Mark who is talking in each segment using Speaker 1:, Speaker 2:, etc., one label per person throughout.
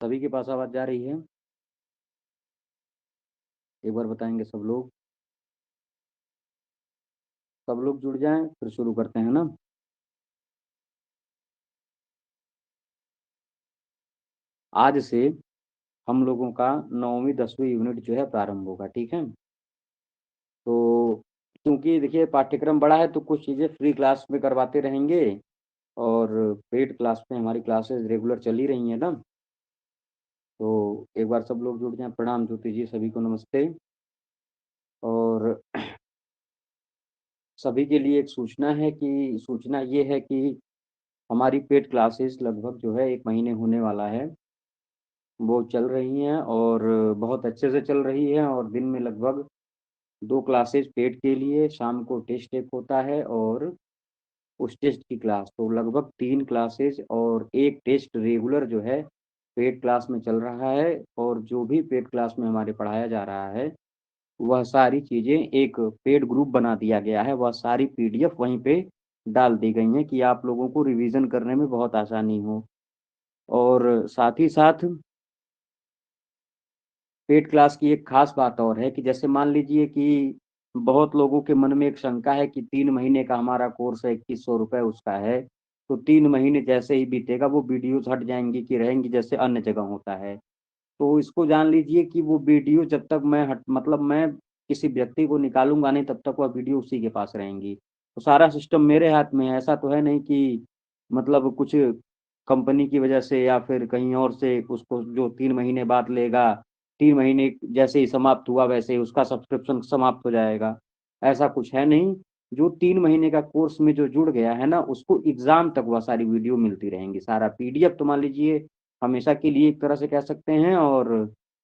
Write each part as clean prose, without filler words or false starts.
Speaker 1: सभी के पास आवाज़ जा रही है? एक बार बताएँगे सब लोग? सब लोग जुड़ जाएँ, फिर शुरू करते हैं ना? आज से हम लोगों का 9वीं 10वीं यूनिट जो है प्रारंभ होगा, ठीक है? तो क्योंकि देखिए पाठ्यक्रम बड़ा है तो कुछ चीज़ें फ्री क्लास में करवाते रहेंगे और पेड क्लास में हमारी क्लासेस रेगुलर चल ही रही हैं ना? तो एक बार सब लोग जुड़ जाएँ। प्रणाम ज्योति जी, सभी को नमस्ते। और सभी के लिए एक सूचना ये है कि हमारी पेड क्लासेस लगभग जो है 1 महीने होने वाला है। वो चल रही हैं और बहुत अच्छे से चल रही हैं और दिन में लगभग 2 क्लासेस पेड के लिए, शाम को टेस्ट एक होता है और उस टेस्ट की क्लास, तो लगभग 3 क्लासेस और 1 टेस्ट रेगुलर जो है पेड क्लास में चल रहा है और जो भी पेड क्लास में हमारे पढ़ाया जा रहा है, वह सारी चीज़ें एक पेड ग्रुप बना दिया गया है, वह सारी पीडीएफ वहीं पे डाल दी गई हैं कि आप लोगों को रिवीज़न करने में बहुत आसानी हो। और साथ ही साथ पेड क्लास की एक ख़ास बात और है कि जैसे मान लीजिए कि बहुत लोगों के मन में एक शंका है कि 3 महीने का हमारा कोर्स है, ₹2100 उसका है, तो 3 महीने जैसे ही बीतेगा वो वीडियोज़ हट जाएँगी कि रहेंगी जैसे अन्य जगह होता है। तो इसको जान लीजिए कि वो वीडियो जब तक मैं किसी व्यक्ति को निकालूँगा नहीं तब तक वह वीडियो उसी के पास रहेंगी। तो सारा सिस्टम मेरे हाथ में है, ऐसा तो है नहीं कि मतलब कुछ कंपनी की वजह से या फिर कहीं और से उसको जो 3 महीने बाद लेगा, 3 महीने जैसे ही समाप्त हुआ वैसे ही उसका सब्सक्रिप्शन समाप्त हो जाएगा। ऐसा कुछ है नहीं, जो 3 महीने का कोर्स में जो जुड़ गया है ना, उसको एग्ज़ाम तक वह सारी वीडियो मिलती रहेंगी। सारा पीडीएफ तो मान लीजिए हमेशा के लिए एक तरह से कह सकते हैं और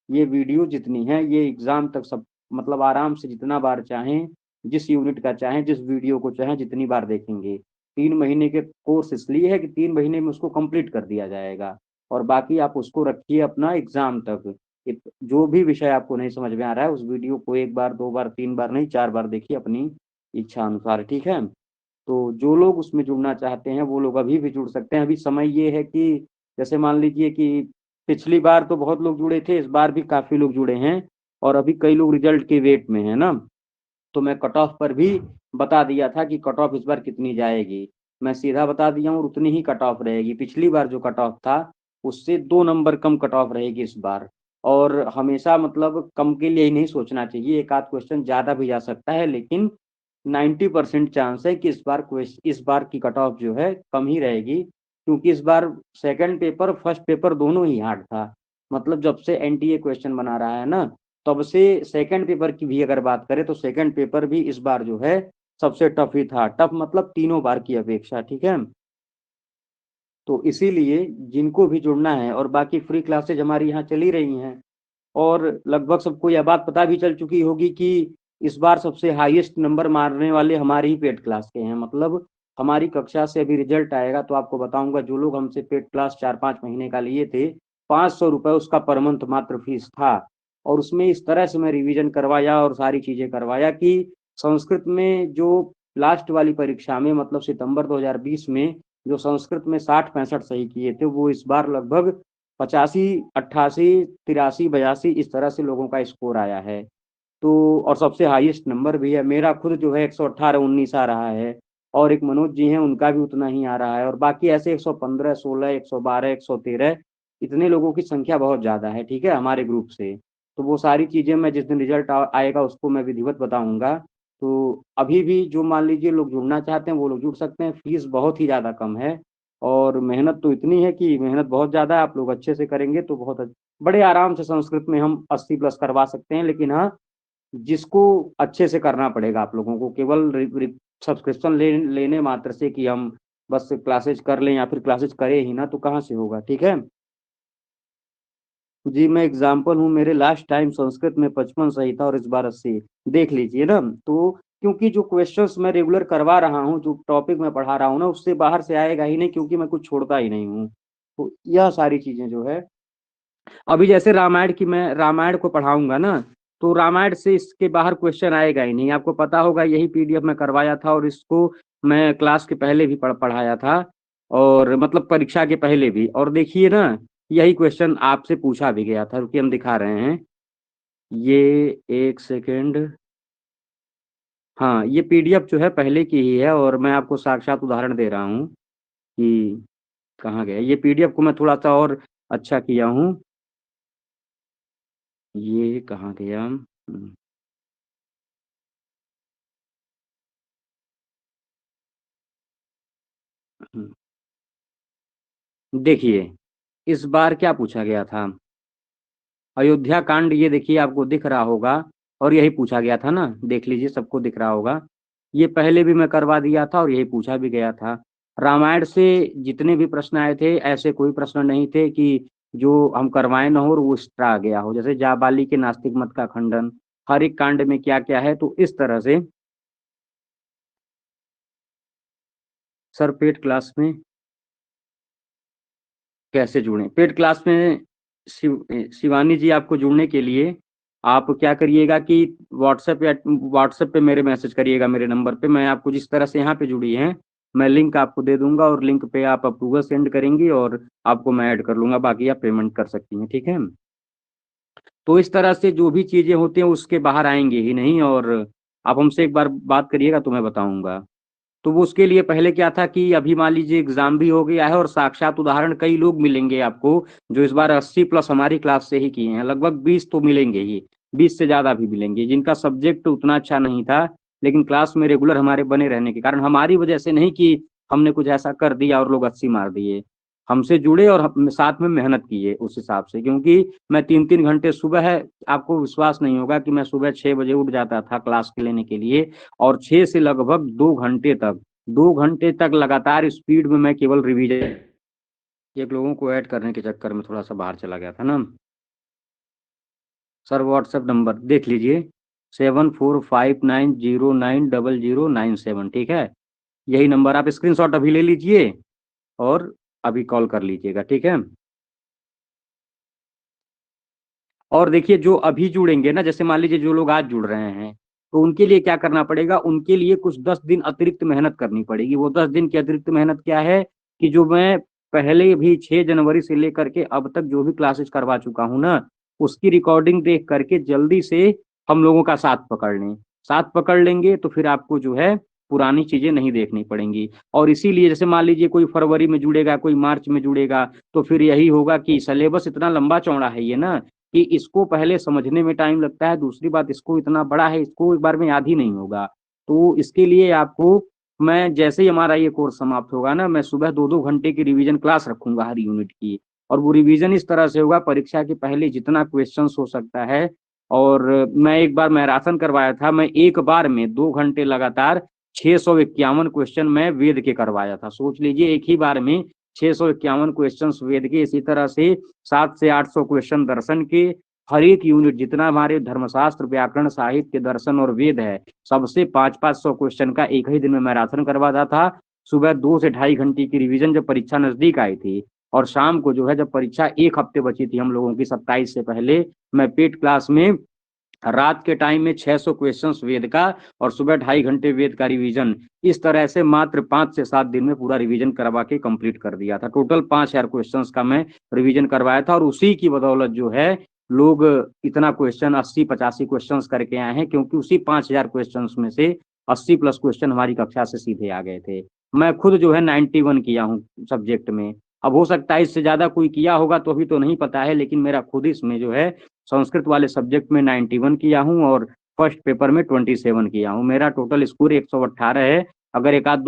Speaker 1: ये वीडियो जितनी है ये एग्ज़ाम तक सब मतलब आराम से जितना बार चाहें, जिस यूनिट का चाहें, जिस वीडियो को चाहें जितनी बार देखेंगे। 3 महीने के कोर्स इसलिए है कि 3 महीने में उसको कंप्लीट कर दिया जाएगा और बाकी आप उसको रखिए अपना एग्ज़ाम तक। इत जो भी विषय आपको नहीं समझ में आ रहा है उस वीडियो को 1 बार, 2 बार, 3 बार नहीं 4 बार देखिए अपनी इच्छा अनुसार, ठीक है? तो जो लोग उसमें जुड़ना चाहते हैं, वो लोग अभी भी जुड़ सकते हैं। अभी समय ये है कि जैसे मान लीजिए कि पिछली बार तो बहुत लोग जुड़े थे, इस बार भी काफ़ी लोग जुड़े हैं और अभी कई लोग रिज़ल्ट के वेट में हैं ना, तो मैं कट ऑफ पर भी बता दिया था कि कट ऑफ इस बार कितनी जाएगी। मैं सीधा बता दिया हूँ और उतनी ही कट ऑफ रहेगी। पिछली बार जो कट ऑफ था, उससे 2 नंबर कम कट ऑफ रहेगी इस बार और हमेशा मतलब कम के लिए ही नहीं सोचना चाहिए, एक आध क्वेश्चन ज़्यादा भी जा सकता है लेकिन 90% चांस है कि इस बार की कट ऑफ जो है कम ही रहेगी क्योंकि इस बार सेकंड पेपर, फर्स्ट पेपर दोनों ही हार्ड था। मतलब जब से एनटीए क्वेश्चन बना रहा है ना, तब से सेकंड पेपर की भी अगर बात करें तो सेकंड पेपर भी इस बार जो है सबसे टफ ही था। टफ मतलब तीनों बार की अपेक्षा, ठीक है? तो इसीलिए जिनको भी जुड़ना है और बाकी फ्री क्लासेज हमारी यहाँ चल ही रही हैं और लगभग सबको यह बात पता भी चल चुकी होगी कि इस बार सबसे हाईएस्ट नंबर मारने वाले हमारी ही पेड क्लास के हैं। मतलब हमारी कक्षा से अभी रिजल्ट आएगा तो आपको बताऊँगा जो लोग हमसे पेड क्लास 4-5 महीने का लिए थे, ₹500 उसका पर मंथ मात्र फीस था और उसमें इस तरह से मैं रिवीजन करवाया और सारी चीज़ें करवाया कि संस्कृत में जो लास्ट वाली परीक्षा में मतलब सितंबर 2020 में जो संस्कृत में 60-65 सही किए थे, वो इस बार लगभग 85, 88, 83, 82 इस तरह से लोगों का स्कोर आया है। तो और सबसे हाईएस्ट नंबर भी है। मेरा खुद जो है 118-19 आ रहा है और एक मनोज जी हैं उनका भी उतना ही आ रहा है और बाकी ऐसे 115, 16, 112, 113 इतने लोगों की संख्या बहुत ज़्यादा है, ठीक है? हमारे ग्रुप से। तो वो सारी चीज़ें मैं जिस दिन रिज़ल्ट आएगा उसको मैं विधिवत बताऊँगा। तो अभी भी जो मान लीजिए लोग जुड़ना चाहते हैं वो लोग जुड़ सकते हैं। फ़ीस बहुत ही ज़्यादा कम है और मेहनत तो इतनी है कि मेहनत बहुत ज़्यादा है। आप लोग अच्छे से करेंगे तो बड़े आराम से संस्कृत में हम 80 प्लस करवा सकते हैं। लेकिन हाँ, जिसको अच्छे से करना पड़ेगा आप लोगों को केवल रि रि सब्सक्रिप्शन लेने मात्र से कि हम बस क्लासेस कर लें या फिर क्लासेस करें ही ना तो कहाँ से होगा, ठीक है? जी, मैं एग्ज़ाम्पल हूँ मेरे लास्ट टाइम संस्कृत में 55 सही था और इस बार 80 देख लीजिए ना। तो क्योंकि जो क्वेश्चन्स मैं रेगुलर करवा रहा हूँ, जो टॉपिक मैं पढ़ा रहा हूँ ना उससे बाहर से आएगा ही नहीं क्योंकि मैं कुछ छोड़ता ही नहीं हूँ। तो यह सारी चीज़ें जो है अभी जैसे रामायण को पढ़ाऊँगा ना, तो रामायण से इसके बाहर क्वेश्चन आएगा ही नहीं। आपको पता होगा यही पीडीएफ मैं करवाया था और इसको मैं क्लास के पहले भी पढ़ाया था और मतलब परीक्षा के पहले भी। और देखिए ना, यही क्वेश्चन आपसे पूछा भी गया था, रुकिए हम दिखा रहे हैं। ये एक सेकेंड। हाँ, ये पीडीएफ जो है पहले की ही है और मैं आपको साक्षात उदाहरण दे रहा हूँ कि कहाँ गया। ये पीडीएफ को मैं थोड़ा-सा और अच्छा किया हूँ। ये कहाँ गया? हुँ। देखिए, इस बार क्या पूछा गया था? अयोध्या कांड, ये देखिए आपको दिख रहा होगा और यही पूछा गया था ना, देख लीजिए सबको दिख रहा होगा। ये पहले भी मैं करवा दिया था और यही पूछा भी गया था। रामायण से जितने भी प्रश्न आए थे, ऐसे कोई प्रश्न नहीं थे कि जो हम करवाए ना हो और वो एक्स्ट्रा आ गया हो। जैसे जाबाली के नास्तिक मत का खंडन, हर एक कांड में क्या-क्या है, तो इस तरह से सर पेड क्लास में कैसे जुड़ें? पेड क्लास में शिवानी जी, आपको जुड़ने के लिए आप क्या करिएगा कि व्हाट्सएप पे मेरे मैसेज करिएगा मेरे नंबर पे। मैं आपको जिस तरह से यहाँ पे जुड़ी हैं, मैं लिंक आपको दे दूँगा और लिंक पे आप अप्रूवल सेंड करेंगी और आपको मैं ऐड कर लूँगा, बाकी आप पेमेंट कर सकती हैं, ठीक है? तो इस तरह से जो भी चीज़ें होती हैं उसके बाहर आएँगी ही नहीं और आप हमसे एक बार बात करिएगा तो मैं बताऊँगा। तो वो उसके लिए पहले क्या था कि अभी मान लीजिए एग्ज़ाम भी हो गया है और साक्षात उदाहरण कई लोग मिलेंगे आपको, जो इस बार 80 प्लस हमारी क्लास से ही किए हैं, लगभग 20 तो मिलेंगे ही, 20 से ज़्यादा भी मिलेंगे, जिनका सब्जेक्ट उतना अच्छा नहीं था, लेकिन क्लास में रेगुलर हमारे बने रहने के कारण हमारी वजह से नहीं कि हमने कुछ ऐसा कर दिया और लोग 80 मार दिए। हमसे जुड़े और हम साथ में मेहनत किए उस हिसाब से, क्योंकि मैं 3-3 घंटे सुबह है, आपको विश्वास नहीं होगा कि मैं सुबह 6 बजे उठ जाता था क्लास के लेने के लिए और 6 से लगभग 2 घंटे तक 2 घंटे तक लगातार स्पीड में मैं केवल रिवीजन, एक लोगों को ऐड करने के चक्कर में थोड़ा-सा बाहर चला गया था ना। सर व्हाट्सएप नंबर देख लीजिए 7459090097, ठीक है? यही नंबर आप स्क्रीनशॉट अभी ले लीजिए और अभी कॉल कर लीजिएगा, ठीक है? और देखिए जो अभी जुड़ेंगे ना, जैसे मान लीजिए जो लोग आज जुड़ रहे हैं, तो उनके लिए क्या करना पड़ेगा, उनके लिए कुछ 10 दिन अतिरिक्त मेहनत करनी पड़ेगी। वो 10 दिन की अतिरिक्त मेहनत क्या है कि जो मैं पहले भी 6 जनवरी से लेकर के अब तक जो भी क्लासेस करवा चुका हूँ ना, उसकी रिकॉर्डिंग देख करके जल्दी से हम लोगों का साथ पकड़ लें। साथ पकड़ लेंगे तो फिर आपको जो है पुरानी चीज़ें नहीं देखनी पड़ेंगी और इसीलिए जैसे मान लीजिए कोई फरवरी में जुड़ेगा, कोई मार्च में जुड़ेगा, तो फिर यही होगा कि सिलेबस इतना लंबा चौड़ा है ये ना कि इसको पहले समझने में टाइम लगता है, दूसरी बात इसको इतना बड़ा है, इसको एक बार में याद ही नहीं होगा। तो इसके लिए आपको मैं जैसे ही हमारा ये कोर्स समाप्त होगा ना, मैं सुबह 2-2 घंटे की रिवीजन क्लास रखूँगा हर यूनिट की और वो रिवीजन इस तरह से होगा परीक्षा के पहले जितना क्वेश्चन्स हो सकता है और मैं एक बार मैराथन करवाया था, मैं एक बार में 2 घंटे लगातार 651 क्वेश्चन मैं वेद के करवाया था। सोच लीजिए एक ही बार में 651 क्वेश्चन्स वेद के, इसी तरह से 700 से 800 क्वेश्चन दर्शन के, हर एक यूनिट जितना हमारे धर्मशास्त्र, व्याकरण, साहित्य, दर्शन और वेद है, सबसे 5-500 क्वेश्चन का एक ही दिन में मैराथन करवाता था। सुबह 2 से ढाई घंटे की रिवीजन जब परीक्षा नज़दीक आई थी और शाम को जो है जब परीक्षा 1 हफ्ते बची थी हम लोगों की 27 से पहले, मैं पेड क्लास में रात के टाइम में 600 क्वेश्चंस वेद का और सुबह ढाई घंटे वेद का रिवीजन, इस तरह से मात्र 5 से 7 दिन में पूरा रिवीजन करवा के कंप्लीट कर दिया था। टोटल 5000 क्वेश्चंस का मैं रिवीजन करवाया था और उसी की बदौलत जो है लोग इतना क्वेश्चन 80-85 क्वेश्चंस करके आए हैं, क्योंकि उसी 5000 क्वेश्चंस में से 80 प्लस क्वेश्चन हमारी कक्षा से सीधे आ गए थे। मैं खुद जो है 91 किया हूँ सब्जेक्ट में। अब हो सकता है इससे ज़्यादा कोई किया होगा तो अभी तो नहीं पता है, लेकिन मेरा खुद इसमें जो है संस्कृत वाले सब्जेक्ट में 91 किया हूँ और फर्स्ट पेपर में 27 किया हूँ। मेरा टोटल स्कोर 118 है। अगर एक आध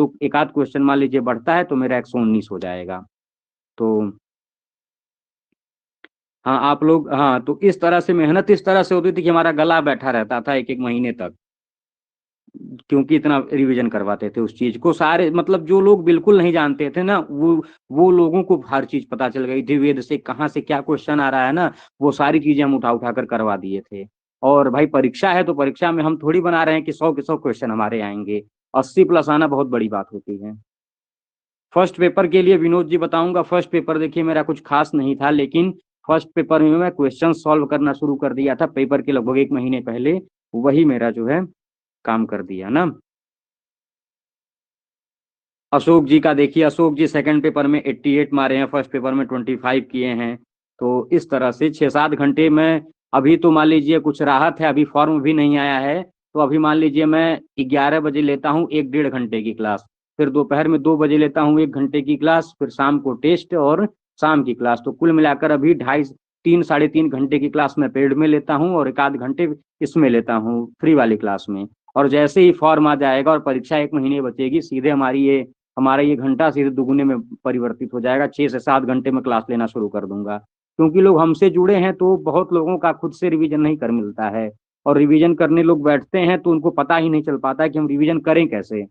Speaker 1: क्वेश्चन मान लीजिए बढ़ता है तो मेरा 119 हो जाएगा। तो हाँ, आप लोग हाँ, तो इस तरह से मेहनत इस तरह से होती थी कि हमारा गला बैठा रहता था 1-1 महीने तक, क्योंकि इतना रिवीजन करवाते थे उस चीज़ को। सारे मतलब जो लोग बिल्कुल नहीं जानते थे ना, वो लोगों को हर चीज़ पता चल गई थी, वेद से कहाँ से क्या क्वेश्चन आ रहा है ना, वो सारी चीज़ें हम उठा-उठा कर करवा दिए थे। और भाई परीक्षा है तो परीक्षा में हम थोड़ी बना रहे हैं कि 100 के 100 क्वेश्चन हमारे आएँगे। 80 प्लस आना बहुत बड़ी बात होती है। फर्स्ट पेपर के लिए विनोद जी बताऊँगा, फर्स्ट पेपर देखिए मेरा कुछ ख़ास नहीं था, लेकिन फर्स्ट पेपर में मैं क्वेश्चन सॉल्व करना शुरू कर दिया था पेपर के लगभग 1 महीने पहले, वही मेरा जो है काम कर दिया ना। अशोक जी का देखिए, अशोक जी सेकंड पेपर में 88 मारे हैं, फर्स्ट पेपर में 25 किए हैं। तो इस तरह से 6-7 घंटे में, अभी तो मान लीजिए कुछ राहत है, अभी फॉर्म भी नहीं आया है, तो अभी मान लीजिए मैं 11 बजे लेता हूँ 1-1.5 घंटे की क्लास, फिर दोपहर में 2 बजे लेता हूँ 1 घंटे की क्लास, फिर शाम को टेस्ट और शाम की क्लास, तो कुल मिलाकर अभी 3-3.5 घंटे की क्लास मैं पेड में लेता हूँ और 1 आध घंटे इसमें लेता हूँ फ्री वाली क्लास में। और जैसे ही फॉर्म आ जाएगा और परीक्षा 1 महीने बचेगी, सीधे हमारा ये घंटा सीधे दुगुने में परिवर्तित हो जाएगा, 6 से 7 घंटे में क्लास लेना शुरू कर दूंगा। क्योंकि लोग हमसे जुड़े हैं तो बहुत लोगों का खुद से रिवीजन नहीं कर मिलता है, और रिवीजन करने लोग बैठते हैं तो उनको पता ही नहीं चल पाता है कि हम रिवीजन करें कैसे।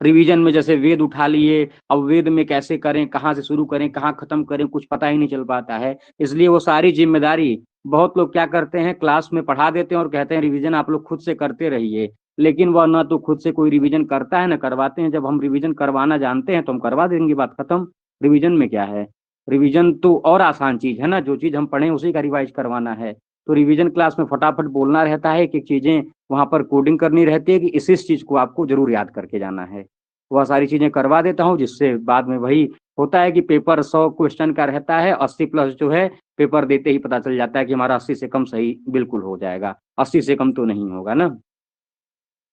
Speaker 1: रिवीजन में जैसे वेद उठा लिए, अब वेद में कैसे करें, कहाँ से शुरू करें, कहाँ खत्म करें, कुछ पता ही नहीं चल पाता है। इसलिए वो सारी जिम्मेदारी बहुत लोग क्या करते हैं, क्लास में पढ़ा देते हैं और कहते हैं रिवीजन आप लोग खुद से करते रहिए, लेकिन वह ना तो खुद से कोई रिवीजन करता है ना करवाते हैं। जब हम रिवीजन करवाना जानते हैं तो हम करवा देंगे, बात खत्म। रिवीजन में क्या है, रिवीजन तो और आसान चीज है ना, जो चीज हम पढ़े उसी का रिवाइज करवाना है। तो रिवीजन क्लास में फटाफट बोलना रहता है, कि चीजें वहां पर कोडिंग करनी रहती है कि इस चीज को आपको जरूर याद करके जाना है। वह सारी चीजें करवा देता हूँ, जिससे बाद में वही होता है कि पेपर 100 क्वेश्चन का रहता है, 80+ जो है पेपर देते ही पता चल जाता है कि हमारा 80 से कम सही बिल्कुल हो जाएगा, 80 से कम तो नहीं होगा ना।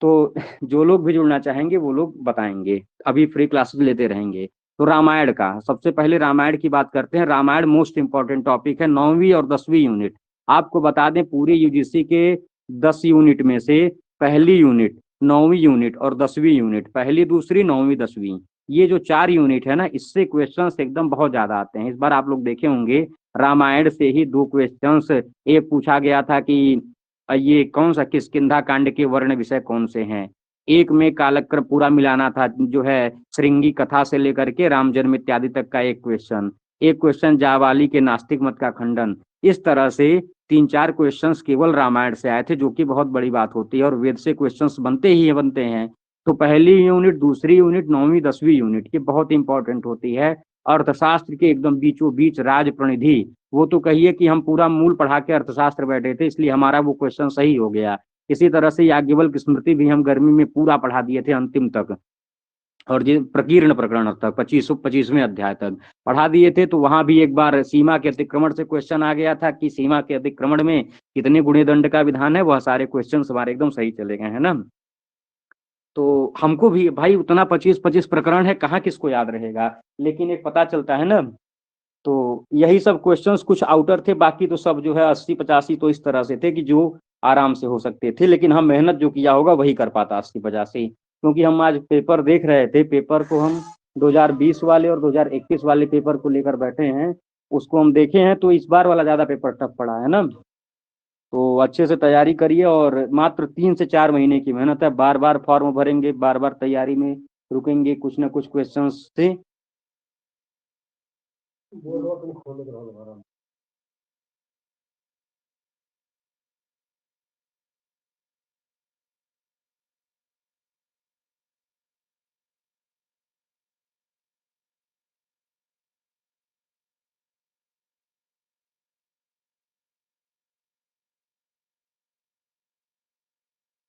Speaker 1: तो जो लोग भी जुड़ना चाहेंगे वो लोग बताएंगे, अभी फ्री क्लासेस लेते रहेंगे। तो रामायण का सबसे पहले रामायण की बात करते हैं। रामायण मोस्ट इंपॉर्टेंट टॉपिक है, 9वीं और 10वीं यूनिट। आपको बता दें पूरी यूजीसी के 10 यूनिट में से पहली यूनिट, 9वीं यूनिट और 10वीं यूनिट, पहली दूसरी 9वीं 10वीं, ये जो 4 यूनिट है ना, इससे क्वेश्चंस एकदम बहुत ज्यादा आते हैं। इस बार आप लोग देखे होंगे रामायण से ही 2 क्वेश्चंस, एक पूछा गया था कि ये कौन सा किष्किंधा कांड के वर्ण विषय कौन से हैं। एक में कालक्रम पूरा मिलाना था, जो है श्रृंगी कथा से लेकर के राम जन्म इत्यादि तक का एक क्वेश्चन। एक क्वेश्चन जावाली के नास्तिक मत का खंडन। इस तरह से 3-4 क्वेश्चंस केवल रामायण से आए थे, जो कि बहुत बड़ी बात होती है, और वेद से क्वेश्चंस बनते ही बनते हैं। तो पहली यूनिट, दूसरी यूनिट, 9वीं 10वीं यूनिट ये बहुत इंपॉर्टेंट होती है। अर्थशास्त्र के एकदम बीचों बीच राज प्रणिधि, वो तो कहिए कि हम पूरा मूल पढ़ा के अर्थशास्त्र बैठे थे, इसलिए हमारा वो क्वेश्चन सही हो गया। इसी तरह से याज्ञवल्क्य की स्मृति भी हम गर्मी में पूरा पढ़ा दिए थे अंतिम तक, और जो प्रकीर्ण प्रकरण तक 25वें अध्याय तक पढ़ा दिए थे। तो वहां भी एक बार सीमा के अतिक्रमण से क्वेश्चन आ गया था कि सीमा के अतिक्रमण में कितने गुणे दंड का विधान है, वह सारे क्वेश्चन हमारे एकदम सही चले गए हैं ना। तो हमको भी भाई उतना 25-25 प्रकरण है, कहाँ किसको याद रहेगा, लेकिन एक पता चलता है ना। तो यही सब क्वेश्चंस कुछ आउटर थे, बाकी तो सब जो है 80-85 तो इस तरह से थे कि जो आराम से हो सकते थे, लेकिन हम मेहनत जो किया होगा वही कर पाता 80-85। क्योंकि हम आज पेपर देख रहे थे, पेपर को हम 2020 वाले और 2021 वाले पेपर को लेकर बैठे हैं, उसको हम देखे हैं, तो इस बार वाला ज्यादा पेपर टफ पड़ा है ना। तो अच्छे से तैयारी करिए, और मात्र 3 से 4 महीने की मेहनत है, बार बार फॉर्म भरेंगे, बार बार तैयारी में रुकेंगे, कुछ ना कुछ क्वेश्चन से।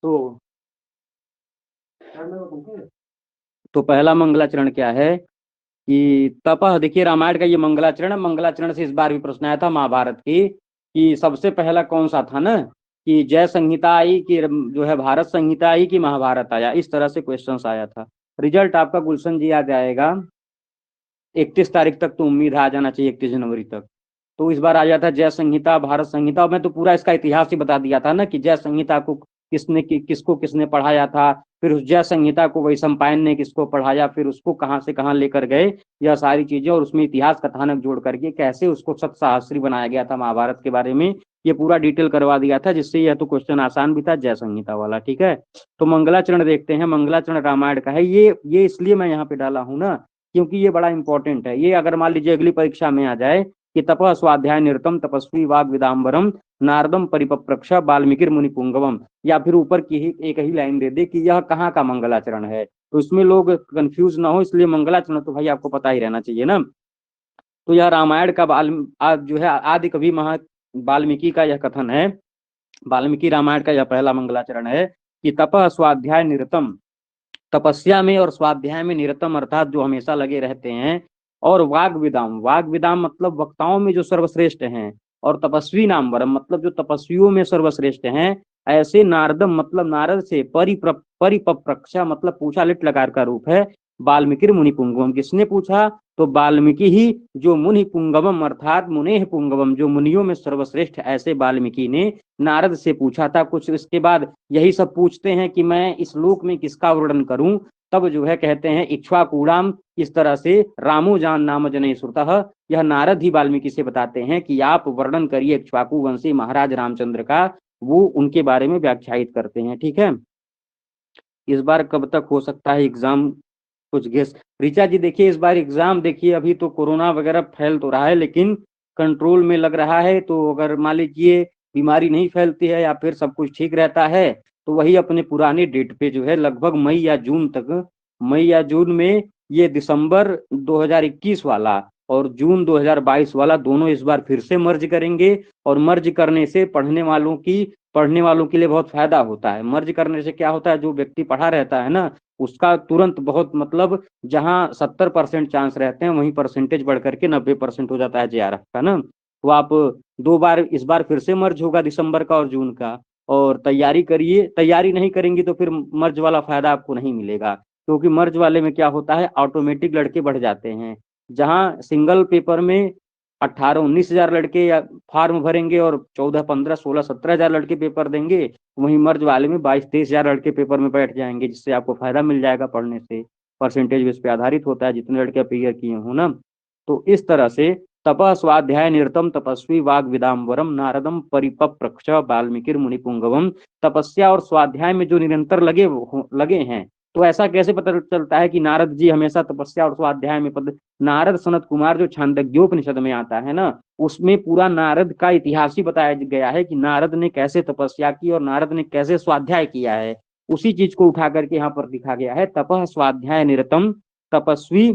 Speaker 1: तो तो पहला मंगलाचरण क्या है कि तपह, देखिए रामायण का ये मंगलाचरण है। मंगलाचरण से इस बार भी प्रश्न आया था महाभारत की, कि सबसे पहला कौन सा था ना, कि जय संहिता आई कि जो है भारत संहिता आई कि महाभारत आया, इस तरह से क्वेश्चंस आया था। रिजल्ट आपका गुलशन जी आ जाएगा 31 तारीख तक, तो उम्मीद है आ जाना चाहिए 31 जनवरी तक। तो इस बार आ जाता है जय संहिता, भारत संहिता। मैं तो पूरा इसका इतिहास ही बता दिया था ना, कि जय संहिता को किसको किसने पढ़ाया था, फिर उस जय संहिता को वैशंपायन ने किसको पढ़ाया, फिर उसको कहाँ से कहाँ लेकर गए, यह सारी चीजें, और उसमें इतिहास कथानक जोड़ करके कैसे उसको सप्तसाहस्री बनाया गया था महाभारत के बारे में, ये पूरा डिटेल करवा दिया था, जिससे यह तो क्वेश्चन आसान भी था जय संहिता वाला, ठीक है। तो मंगलाचरण देखते हैं। मंगलाचरण रामायण का है, ये इसलिए मैं यहाँ पे डाला हूँ ना, क्योंकि ये बड़ा इंपॉर्टेंट है। ये अगर मान लीजिए अगली परीक्षा में आ जाए कि तपः स्वाध्याय निरतम तपस्वी वाग विदाम्बरम नारदम परिपप्रक्ष वाल्मीकि मुनि पुंगवम, या फिर ऊपर की ही एक ही लाइन दे दे कि यह कहाँ का मंगलाचरण है, तो इसमें लोग कंफ्यूज ना हो, इसलिए मंगलाचरण तो भाई आपको पता ही रहना चाहिए ना। तो यह रामायण का जो है आदि कवि महा वाल्मीकि का यह कथन है। वाल्मीकि रामायण का यह पहला मंगलाचरण है कि तपः स्वाध्याय निरतम, तपस्या में और स्वाध्याय में निरतम, अर्थात जो हमेशा लगे रहते हैं, और वाग विदाम मतलब वक्ताओं में जो सर्वश्रेष्ठ हैं, और तपस्वी नाम वरम मतलब जो तपस्वियों में सर्वश्रेष्ठ हैं, ऐसे नारदम मतलब नारद से परिपप्रक्षा मतलब पूछा लिट लकार का रूप है, वाल्मीकि मुनि पुंगवम, किसने पूछा? तो वाल्मीकि ही, जो मुनि पुंगवम अर्थात मुने पुंगवम, जो मुनियों में सर्वश्रेष्ठ, ऐसे वाल्मीकि ने नारद से पूछा था। कुछ इसके बाद यही सब पूछते हैं कि मैं इस लोक में किसका वर्णन करूं, तब जो है कहते हैं इक्ष्वाकूणाम, इस तरह से रामो जान नाम जने श्रुतः, यह नारद ही वाल्मीकि से बताते हैं कि आप वर्णन करिए इक्ष्वाकु वंशी महाराज रामचंद्र का, वो उनके बारे में व्याख्यायित करते हैं। ठीक है, इस बार कब तक हो सकता है एग्जाम, कुछ गेस? ऋचा जी देखिए, इस बार एग्जाम देखिए, अभी तो कोरोना वगैरह फैल तो रहा है लेकिन कंट्रोल में लग रहा है, तो अगर मान लीजिए बीमारी नहीं फैलती है या फिर सब कुछ ठीक रहता है, तो वही अपने पुराने डेट पे जो है लगभग मई या जून तक, मई या जून में ये दिसंबर 2021 वाला और जून 2022 वाला दोनों इस बार फिर से मर्ज करेंगे। और मर्ज करने से पढ़ने वालों के लिए बहुत फायदा होता है। मर्ज करने से क्या होता है, जो व्यक्ति पढ़ा रहता है ना, उसका तुरंत बहुत मतलब जहां 70% चांस रहते हैं वहीं परसेंटेज बढ़ करके 90% हो जाता है जेआरएफ का ना। तो आप दो बार, इस बार फिर से मर्ज होगा दिसंबर का और जून का, और तैयारी करिए। तैयारी नहीं करेंगी तो फिर मर्ज वाला फायदा आपको नहीं मिलेगा, क्योंकि मर्ज वाले में क्या होता है, ऑटोमेटिक लड़के बढ़ जाते हैं। जहां सिंगल पेपर में 18-19 हजार लड़के या फॉर्म भरेंगे और 14-15-16-17 हजार लड़के पेपर देंगे, वहीं मर्ज वाले में 22-23 हजार लड़के पेपर में बैठ जाएंगे, जिससे आपको फायदा मिल जाएगा पढ़ने से। परसेंटेज बेस पे आधारित होता है, जितने लड़के क्लियर किए हो ना। तो इस तरह से तपः स्वाध्याय निरतम तपस्वी वाग विदाम्बरम नारदम परिपप्रक्ष वाल्मीकि मुनिपुंगवम, तपस्या और स्वाध्याय में जो निरंतर लगे हैं, तो ऐसा कैसे पता चलता है कि नारद जी हमेशा तपस्या और स्वाध्याय में नारद सनत कुमार जो छांदोग्योपनिषद में आता है ना, उसमें पूरा नारद का इतिहास ही बताया गया है कि नारद ने कैसे तपस्या की और नारद ने कैसे स्वाध्याय किया है। उसी चीज को उठा करके यहाँ पर लिखा गया है, तपः स्वाध्याय निरतम तपस्वी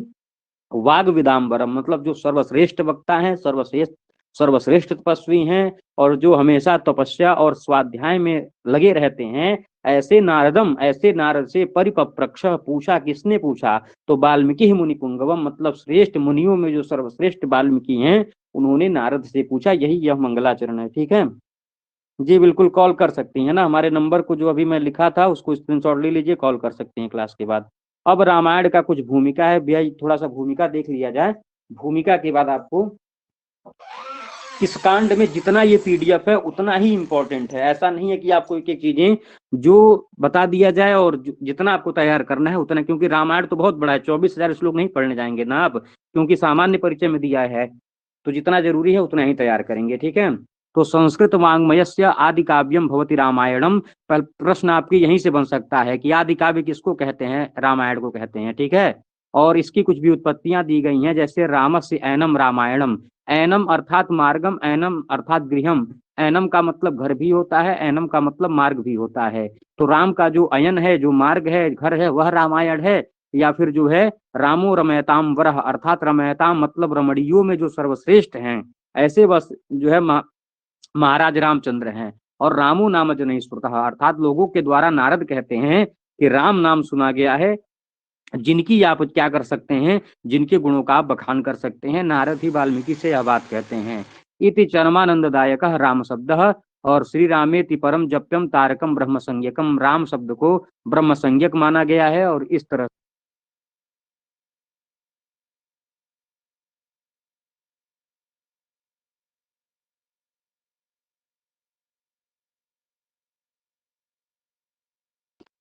Speaker 1: वाग विदाम्बरम मतलब जो सर्वश्रेष्ठ वक्ता है, सर्वश्रेष्ठ सर्वश्रेष्ठ तपस्वी हैं, और जो हमेशा तपस्या और स्वाध्याय में लगे रहते हैं, ऐसे नारदम, ऐसे नारद से परिपप्रक्ष पूछा, किसने पूछा? तो वाल्मीकि मुनि पुंगवम मतलब श्रेष्ठ मुनियों में जो सर्वश्रेष्ठ वाल्मीकि हैं, उन्होंने नारद से पूछा। यही यह मंगलाचरण है। ठीक है जी, बिल्कुल कॉल कर सकती हैं ना, हमारे नंबर को जो अभी मैं लिखा था उसको स्क्रीनशॉट ले लीजिए, कॉल कर सकती हैं क्लास के बाद। अब रामायण का कुछ भूमिका है भैया, थोड़ा सा भूमिका देख लिया जाए। भूमिका के बाद आपको इस कांड में जितना ये पीडीएफ है उतना ही इम्पोर्टेंट है। ऐसा नहीं है कि आपको एक एक चीजें जो बता दिया जाए और जितना आपको तैयार करना है उतना, क्योंकि रामायण तो बहुत बड़ा है, 24,000 श्लोक नहीं पढ़ने जाएंगे ना आप, क्योंकि सामान्य परिचय में दिया है। तो जितना जरूरी है उतना ही तैयार करेंगे। ठीक है, तो संस्कृत वाङ्मयस्य आदि काव्यम भवति रामायणम, प्रश्न आपकी यहीं से बन सकता है कि आदि काव्य किसको कहते हैं? रामायण को कहते हैं। ठीक है, और इसकी कुछ भी उत्पत्तियां दी गई हैं, जैसे रामस्य ऐनम रामायणम, ऐनम अर्थात मार्गम, ऐनम अर्थात गृहम। ऐनम का मतलब घर भी होता है, ऐनम का मतलब मार्ग भी होता है। तो राम का जो अयन है, जो मार्ग है, घर है, वह रामायण है। या फिर जो है रामो रमयताम वरह अर्थात रमयताम मतलब रमणियों में जो सर्वश्रेष्ठ हैं, ऐसे बस जो है महाराज रामचंद्र हैं। और रामो नाम जनई श्रुतः अर्थात लोगों के द्वारा नारद कहते हैं कि राम नाम सुना गया है, जिनकी आप क्या कर सकते हैं, जिनके गुणों का आप बखान कर सकते हैं। नारद ही वाल्मीकि से यह बात कहते हैं। इति चरमानंददायक राम शब्द, और श्री रामेति परम जप्यम तारकम ब्रह्म संज्ञकम, राम शब्द को ब्रह्म संज्ञक माना गया है। और इस तरह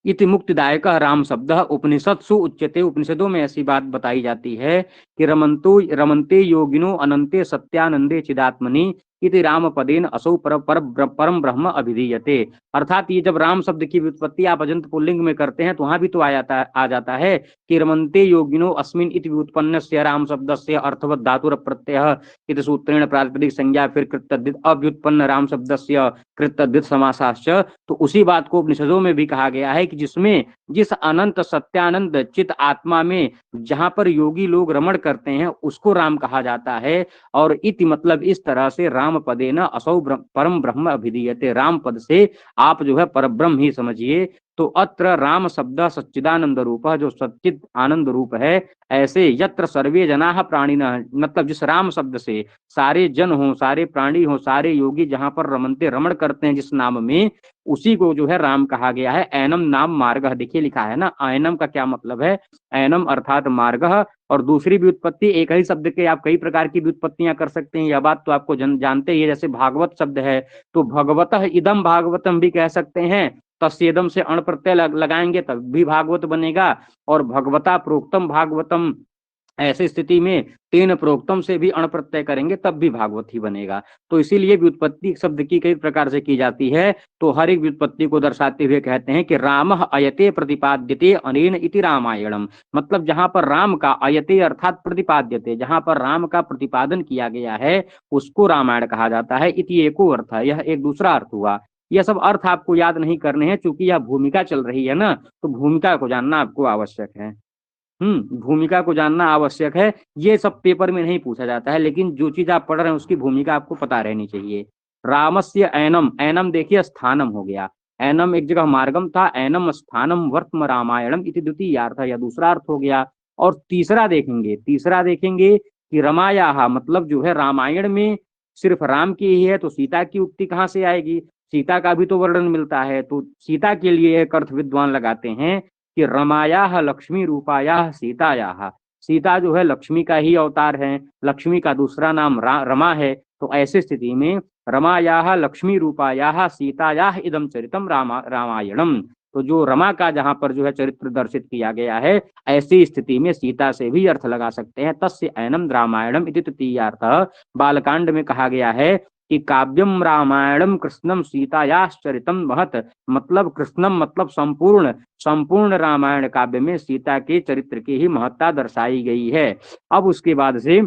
Speaker 1: इति मुक्तिदायक राम शब्द उपनिषत्सु उच्यते, उपनिषदों में ऐसी बात बताई जाती है कि रमन्ते योगिनो अनंते सत्यानंदे चिदात्मनि इति राम पदेन असौ परम ब्रह्म अभिधीयते। अर्थात ये जब राम शब्द की व्युत्पत्ति आप अजंत पुल्लिंग में करते हैं तो वहां भी तो आ जाता है कि रमन्ते योगिनो अस्मिन इति व्युत्पन्नस्य राम शब्दस्य अर्थवत धातुर प्रत्यय इति सूत्रेण प्रातिपदिक संज्ञा फिर कृतद्धित अव्युत्पन्न राम शब्दस्य कृतद्धित समासाश्च। तो उसी बात को उपनिषदों में भी कहा गया है कि जिस अनंत सत्यानंद चित आत्मा में जहां पर योगी लोग रमण करते हैं उसको राम कहा जाता है। और इति मतलब इस तरह से राम पदे न असौ परम ब्रह्म अभिधीयते, राम पद से आप जो है परब्रह्म ही समझिए। तो अत्र राम शब्द सच्चिदानंद रूप, जो सच्चिद आनंद रूप है, ऐसे यत्र सर्वे जनाः प्राणिनः, मतलब जिस राम शब्द से सारे जन हो, सारे प्राणी हो, सारे योगी जहां पर रमनते रमण करते हैं जिस नाम में, उसी को जो है राम कहा गया है। ऐनम नाम मार्ग, देखिए लिखा है ना, ऐनम का क्या मतलब है, ऐनम अर्थात मार्ग। और दूसरी व्युत्पत्ति, एक ही शब्द के आप कई प्रकार की व्युत्पत्तियां कर सकते हैं, यह बात तो आपको जानते ही है। जैसे भागवत शब्द है तो भगवतः इदम भागवतम भी कह सकते हैं, तस्येदम से अण प्रत्यय लगाएंगे तब भी भागवत बनेगा। और भगवता प्रोक्तम भागवतम, ऐसी स्थिति में तेन प्रोक्तम से भी अण प्रत्यय करेंगे तब भी भागवत ही बनेगा। तो इसीलिए व्युत्पत्ति शब्द की कई प्रकार से की जाती है। तो हर एक व्युत्पत्ति को दर्शाते हुए कहते हैं कि रामः अयते प्रतिपाद्यते अनेन इति रामायणम, मतलब जहां पर राम का अयते अर्थात प्रतिपाद्यते, जहां पर राम का प्रतिपादन किया गया है उसको रामायण कहा जाता है। इति एको अर्थ है, यह एक दूसरा अर्थ हुआ। यह सब अर्थ आपको याद नहीं करने हैं, चूंकि यह भूमिका चल रही है ना, तो भूमिका को जानना आपको आवश्यक है। भूमिका को जानना आवश्यक है। ये सब पेपर में नहीं पूछा जाता है, लेकिन जो चीज आप पढ़ रहे हैं उसकी भूमिका आपको पता रहनी चाहिए। रामस्य ऐनम, ऐनम देखिए स्थानम हो गया, ऐनम एक जगह मार्गम था, ऐनम स्थानम वर्तम रामायणम इति द्वितीय अर्थ, या दूसरा अर्थ हो गया। और तीसरा देखेंगे कि रमाया, मतलब जो है रामायण में सिर्फ राम की ही है, तो सीता की उक्ति कहाँ से आएगी, सीता का भी तो वर्णन मिलता है। तो सीता के लिए एक अर्थ विद्वान लगाते हैं कि रमायाः लक्ष्मी रूपायाः सीतायाः, सीता जो है लक्ष्मी का ही अवतार है, लक्ष्मी का दूसरा नाम रमा है। तो ऐसी स्थिति में रमायाः लक्ष्मी रूपायाः सीतायाः इदम चरितम रामायणम, तो जो रमा का जहां पर जो है चरित्र दर्शित किया गया है, ऐसी स्थिति में सीता से भी अर्थ लगा सकते हैं। तस्य ऐनम रामायणम इति तृतीयार्थः, बालकांड में कहा गया है कि काव्यम रामायणम कृष्णम सीतायाश्चरितम महत, मतलब कृष्णम मतलब संपूर्ण रामायण काव्य में सीता के चरित्र की ही महत्ता दर्शाई गई है। अब उसके बाद से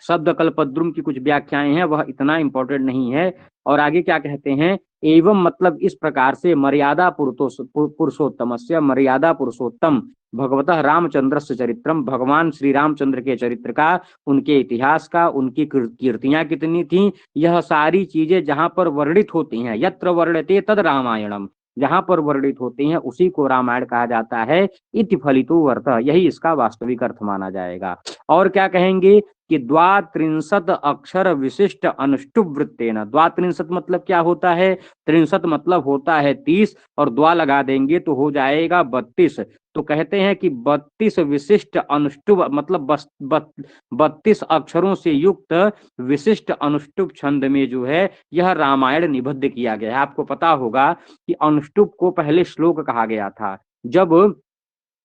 Speaker 1: शब्द कल्पद्रुम की कुछ व्याख्याएं हैं, वह इतना इंपॉर्टेंट नहीं है। और आगे क्या कहते हैं, एवं मतलब इस प्रकार से मर्यादा पुरुषोत्तम से, मर्यादा पुरुषोत्तम भगवतः रामचंद्र से चरित्रम, भगवान श्री रामचंद्र के चरित्र का, उनके इतिहास का, उनकी कीर्तियां कितनी थी, यह सारी चीजें जहां पर वर्णित होती हैं, यत्र वर्णते तद रामायणम, जहां पर वर्णित होती हैं उसी को रामायण कहा जाता है। इति फलितो अर्थ, यही इसका वास्तविक अर्थ माना जाएगा। और क्या कहेंगे कि द्वात्रिंशत अक्षर विशिष्ट अनुष्टुप वृत्तेन, द्वात्रिंशत मतलब क्या होता है, त्रिंशत मतलब होता है 30, और द्वा लगा देंगे तो हो जाएगा 32। तो कहते हैं कि 32 विशिष्ट अनुष्टुप मतलब 32 अक्षरों से युक्त विशिष्ट अनुष्टुप छंद में जो है यह रामायण निबद्ध किया गया है। आपको पता होगा कि अनुष्टुप को पहले श्लोक कहा गया था, जब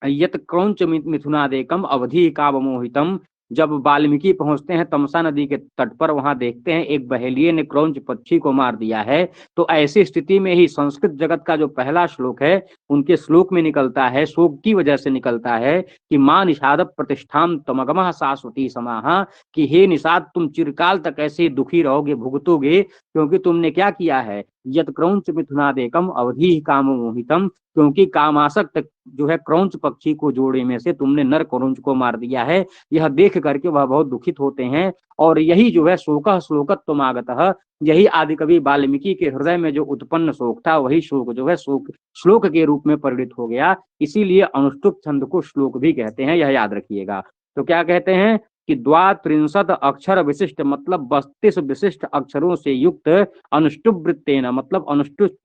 Speaker 1: यत क्रौंच मिथुनादेकम अवधि कावमोहितम, जब वाल्मीकि पहुंचते हैं तमसा नदी के तट पर, वहां देखते हैं एक बहेलिये ने क्रौंच पक्षी को मार दिया है। तो ऐसी स्थिति में ही संस्कृत जगत का जो पहला श्लोक है उनके श्लोक में निकलता है, शोक की वजह से निकलता है कि मां निषाद प्रतिष्ठाम तमगमः शाश्वती समाहा, कि हे निषाद तुम चिरकाल तक ऐसे ही दुखी रहोगे, भुगतोगे, क्योंकि तुमने क्या किया है, यत क्रौंच मिथुनादेकम अवधि काममोहितम, क्योंकि कामासक्त जो है क्रौंच पक्षी को जोड़े में से तुमने नर क्रौंच को मार दिया है। यह देख करके वह बहुत दुखित होते हैं। और यही जो है शोकः श्लोकत्वमागतः, यही आदि कवि वाल्मीकि के हृदय में जो उत्पन्न शोक था, वही शोक जो है श्लोक के रूप में परिणित हो गया। इसीलिए अनुष्टुप छंद को श्लोक भी कहते हैं, यह याद रखिएगा। तो क्या कहते हैं कि द्वात्रिंशत अक्षर विशिष्ट मतलब 32 विशिष्ट अक्षरों से युक्त अनुष्टुप वृत्तेन, मतलब